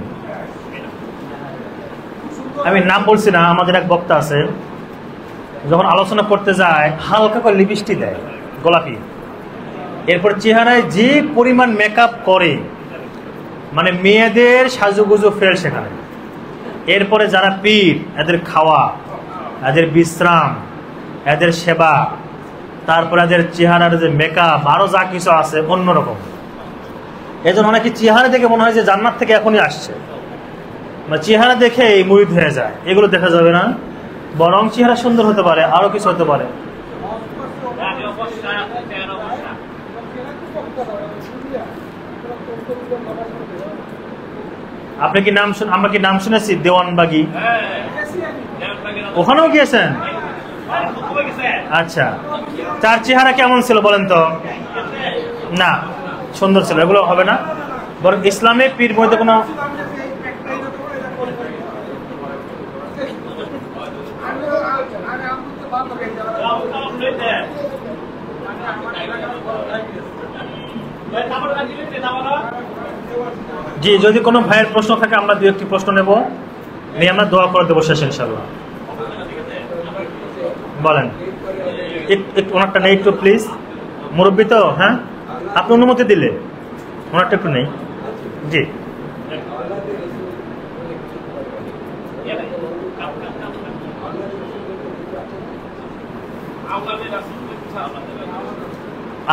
আমি নাম বলছি না, আমাদের এক বক্তা আছে, যখন আলোচনা করতে যায় হালকা করে লিপস্টিক দেয়, গোলাপি। এরপর চেহারায় যে পরিমাণ মেকআপ করে, মানে মেয়েদের সাজুগুজু ফেল সেখানে। এরপরে যারা পীর, এদের খাওয়া, এদের বিশ্রাম, এদের সেবা, তারপরে এদের চেহারার যে মেকআপ, আরো যা কিছু আছে অন্যরকম। এই জন্য অনেকে চেহারা দেখে মনে হয় যে জান্নাত থেকে এখনই আসছে, চেহারা দেখে মুরিদ হয়ে যায়। এগুলো দেখা যাবে না, বরং চেহারা সুন্দর হতে পারে, আরো কিছু হতে পারে। আপনি কি নাম আমরা কি নাম শুনেছি দেওয়ানবাগি? ওখানেও গিয়েছেন? আচ্ছা, তার চেহারা কেমন ছিল বলেন তো? না, সুন্দর ছিল, এগুলো হবে না। বরং ইসলামে পীর মধ্যে কোনো জি, যদি কোনো ভাইয়ের প্রশ্ন থাকে আমরা 2-1টি প্রশ্ন নেব, নিয়ে আমরা দোয়া করে দেবো শেষ ইনশাআল্লাহ। বলেন, ওনারটা নেই একটু প্লিজ, মুরব্বী তো। হ্যাঁ, আপনি অনুমতি দিলে ওনারটা একটু নেই। জি,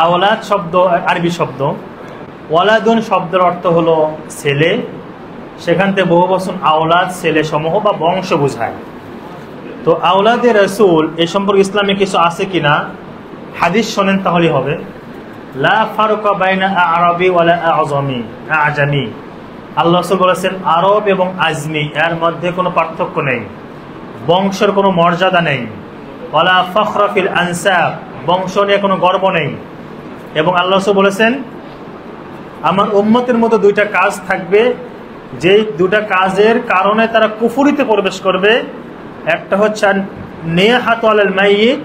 আওলাদ শব্দ আরবি শব্দ, ওয়ালাদুন শব্দের অর্থ হলো ছেলে, সেখান থেকে বহু বচন আওলাদ ছেলে সমূহ বা বংশ বোঝায়। তো আওলাদে রাসূল এই সম্পর্কে ইসলামে কিছু আছে কিনা হাদিস শোনেন তাহলে হবে। লা ফারকা বাইনা আরবি ওয়ালা আজামি, আল্লাহ রাসূল বলেছেন আরব এবং আজমি এর মধ্যে কোনো পার্থক্য নেই, বংশের কোনো মর্যাদা নেই। ওয়ালা ফখরা ফিল আনসাব, বংশ নিয়ে কোনো গর্ব নেই। এবং আল্লাহ রাসূল বলেছেন আমার উম্মতের মধ্যে দুইটা কাজ থাকবে, যেই দুটা কাজের কারণে তারা কুফরিতে প্রবেশ করবে। একটা হচ্ছে নিয়াহাতু আলাল মাইয়িত,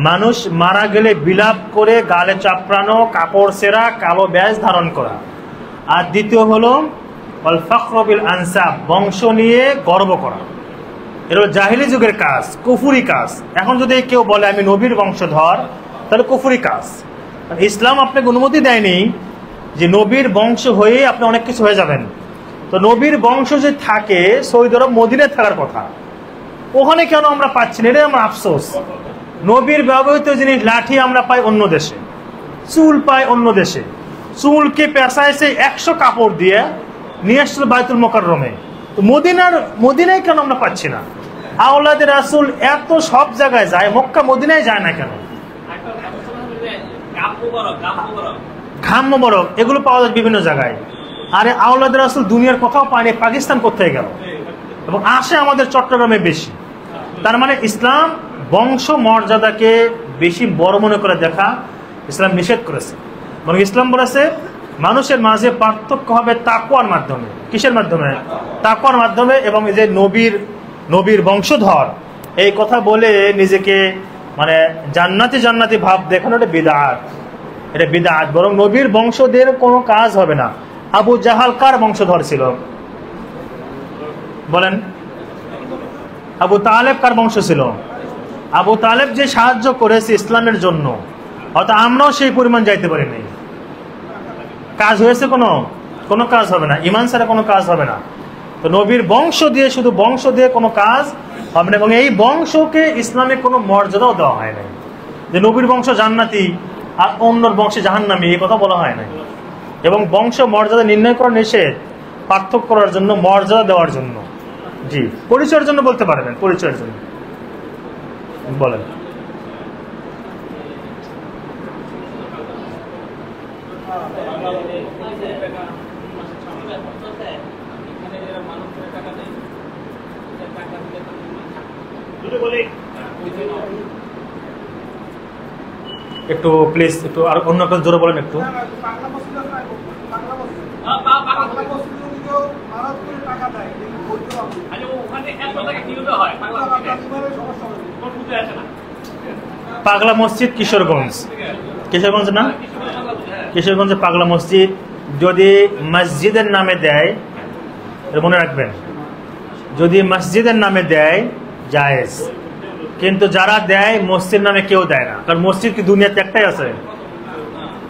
মানুষ মারা গেলে বিলাপ করে গালে চাপড়ানো, কাপড় ছেঁড়া, কালো ব্যাজ ধারণ করা। আর দ্বিতীয় হলো ওয়াল ফখরু বিল আনসাব, বংশ নিয়ে গর্ব করা। এটা হলো জাহিলি যুগের কাজ, কুফরি কাজ। এখন যদি কেউ বলে আমি নবীর বংশধর, তাহলে কুফরি কাজ। ইসলাম আপনাকে অনুমতি দেয়নি যে নবীর বংশ হয়ে আপনি অনেক কিছু হয়ে যাবেন। তো নবীর বংশ যে থাকে সৌদি আরব মদিনায় থাকার কথা, ওখানে কেন আমরা পাচ্ছি না, এটাই আমার আফসোস। নবীর ব্যবহৃত জিনিস লাঠি আমরা পাই অন্য দেশে, চুল পাই অন্য দেশে, চুলকে পেঁচাইছে 100 কাপড় দিয়ে নিয়ে আসছিল বাইতুল মোকাররমে। তো মদিনায় কেন আমরা পাচ্ছি না? আওলাদে রাসূল এত সব জায়গায় যায়, মক্কা মদিনায় যায় না কেন? ঘাম মোবারক এগুলো পাওয়া যায় বিভিন্ন জায়গায়। আরে আওলাদে রাসূল দুনিয়ার কোথাও পায়নি, পাকিস্তান কোথায় গেল? এবং আসে আমাদের চট্টগ্রামে বেশি। তার মানে ইসলাম বংশ মর্যাদাকে বেশি বড় মনে করে দেখা ইসলাম নিষেধ করেছে। মানে ইসলাম বলেছে মানুষের মাঝে পার্থক্য হবে তাকওয়ার মাধ্যমে। কিসের মাধ্যমে? তাকওয়ার মাধ্যমে। এবং যে নবীর বংশধর এই কথা বলে নিজেকে মানে জান্নাতি ভাব দেখানো, এটা বিদআত। এটা বিদআত। বরং নবীর বংশদের কোনো কাজ হবে না। আবু জাহাল কার বংশধর ছিল বলেন? আবু তালেব কার বংশ ছিল? আবু তালেব যে সাহায্য করেছে ইসলামের জন্য, অর্থাৎ আমরাও সেই পরিমাণ যাইতে পারিনি। কাজ হয়েছে? কোনো কাজ হবে না। ঈমান ছাড়া কোনো কাজ হবে না। তো নবীর বংশ দিয়ে, শুধু বংশ দিয়ে কোনো কাজ হবে না। এবং এই বংশকে ইসলামে কোনো মর্যাদাও দেওয়া হয় নাই যে নবীর বংশ জান্নাতি আর অন্যর বংশে জাহান্নামী, এই কথা বলা হয় নাই। এবং বংশ মর্যাদা নির্ণয় করা নিষেধ, পার্থক্য করার জন্য, মর্যাদা দেওয়ার জন্য। জি, পরিচয়ের জন্য বলতে পারবেন, পরিচয়ের জন্য বলেন। একটু প্লিজ একটু আর অন্য একটা জোরে বলেন একটু। পাগলা মসজিদ কিশোরগঞ্জ না? কিশোরগঞ্জে পাগলা মসজিদ যদি মসজিদের নামে দেয়, মনে রাখবেন, যদি মসজিদের নামে দেয় জায়েজ, কিন্তু যারা দেয় মসজিদ নামে কেউ দেয় না। কারণ মসজিদ কি দুনিয়াতে একটাই আছে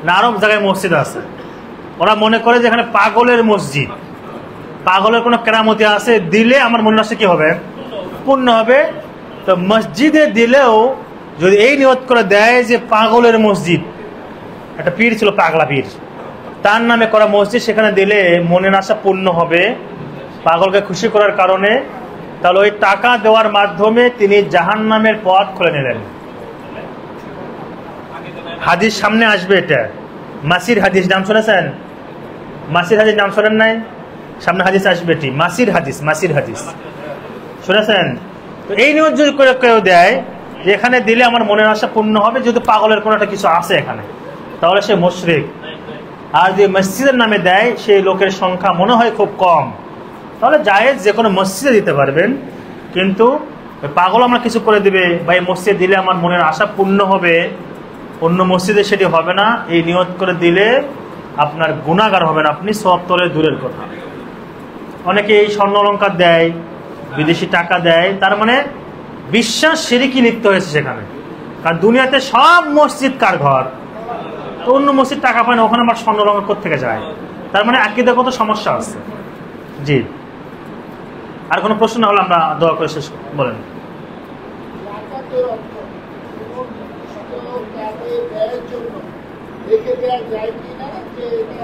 না? আরব জায়গায় মসজিদ আছে। ওরা মনে করে যে এখানে পাগলের মসজিদ, পাগলের কোনো কেরামতি আছে, দিলে আমার মনে আসে কি হবে? পূর্ণ হবে। তো মসজিদে দিলেও যদি এই নিয়ত করে দেয় যে পাগলের মসজিদ, একটা পীর ছিল পাগলা পীর, তার নামে করা মসজিদ, সেখানে দিলে মনের আশা পূর্ণ হবে পাগলকে খুশি করার কারণে, তাহলে ওই টাকা দেওয়ার মাধ্যমে তিনি জাহান্নামের পথ খুলে নিলেন। হাদিস সামনে আসবে, এটা মাসির হাদিস, নাম শুনেছেন? মাসির হাদিস নাম শোনেন নাই? সামনে হাদিস আসবে, এটি মাসির হাদিস শুনেছেন? তো এই নিয়ত যদি করে কেউ দেয় যে এখানে দিলে আমার মনের আশা পূর্ণ হবে, যদি পাগলের কোনো একটা কিছু আছে এখানে, তাহলে সে মুশরিক। আর যদি মসজিদের নামে দেয়, সেই লোকের সংখ্যা মনে হয় খুব কম, তাহলে জায়েজ, যে কোনো মসজিদে দিতে পারবেন। কিন্তু পাগল আমরা কিছু করে দিবে বা এই মসজিদে দিলে আমার মনের আশা পূর্ণ হবে, অন্য মসজিদে সেটি হবে না, এই নিয়ত করে দিলে আপনার গুনাহগার হবেন আপনি, সওয়াব তলে দূরের কথা। অনেকে এই স্বর্ণ অলংকার দেয়, বিদেশি টাকা দেয়, তার মানে বিশ্বাস শিরকি লিপ্ত হয়েছে সেখানে। কারণ দুনিয়াতে সব মসজিদ কার ঘর? তো অন্য মসজিদ টাকা পায় না, ওখানে আমার স্বর্ণ অলংকার কোত্থেকে যায়? তার মানে আকীদাগত সমস্যা আছে। জি, আর কোনো প্রশ্ন না হলে আমরা দোয়া করে শেষ বলেন। রেখে দেওয়া যায় কিনা যে এটা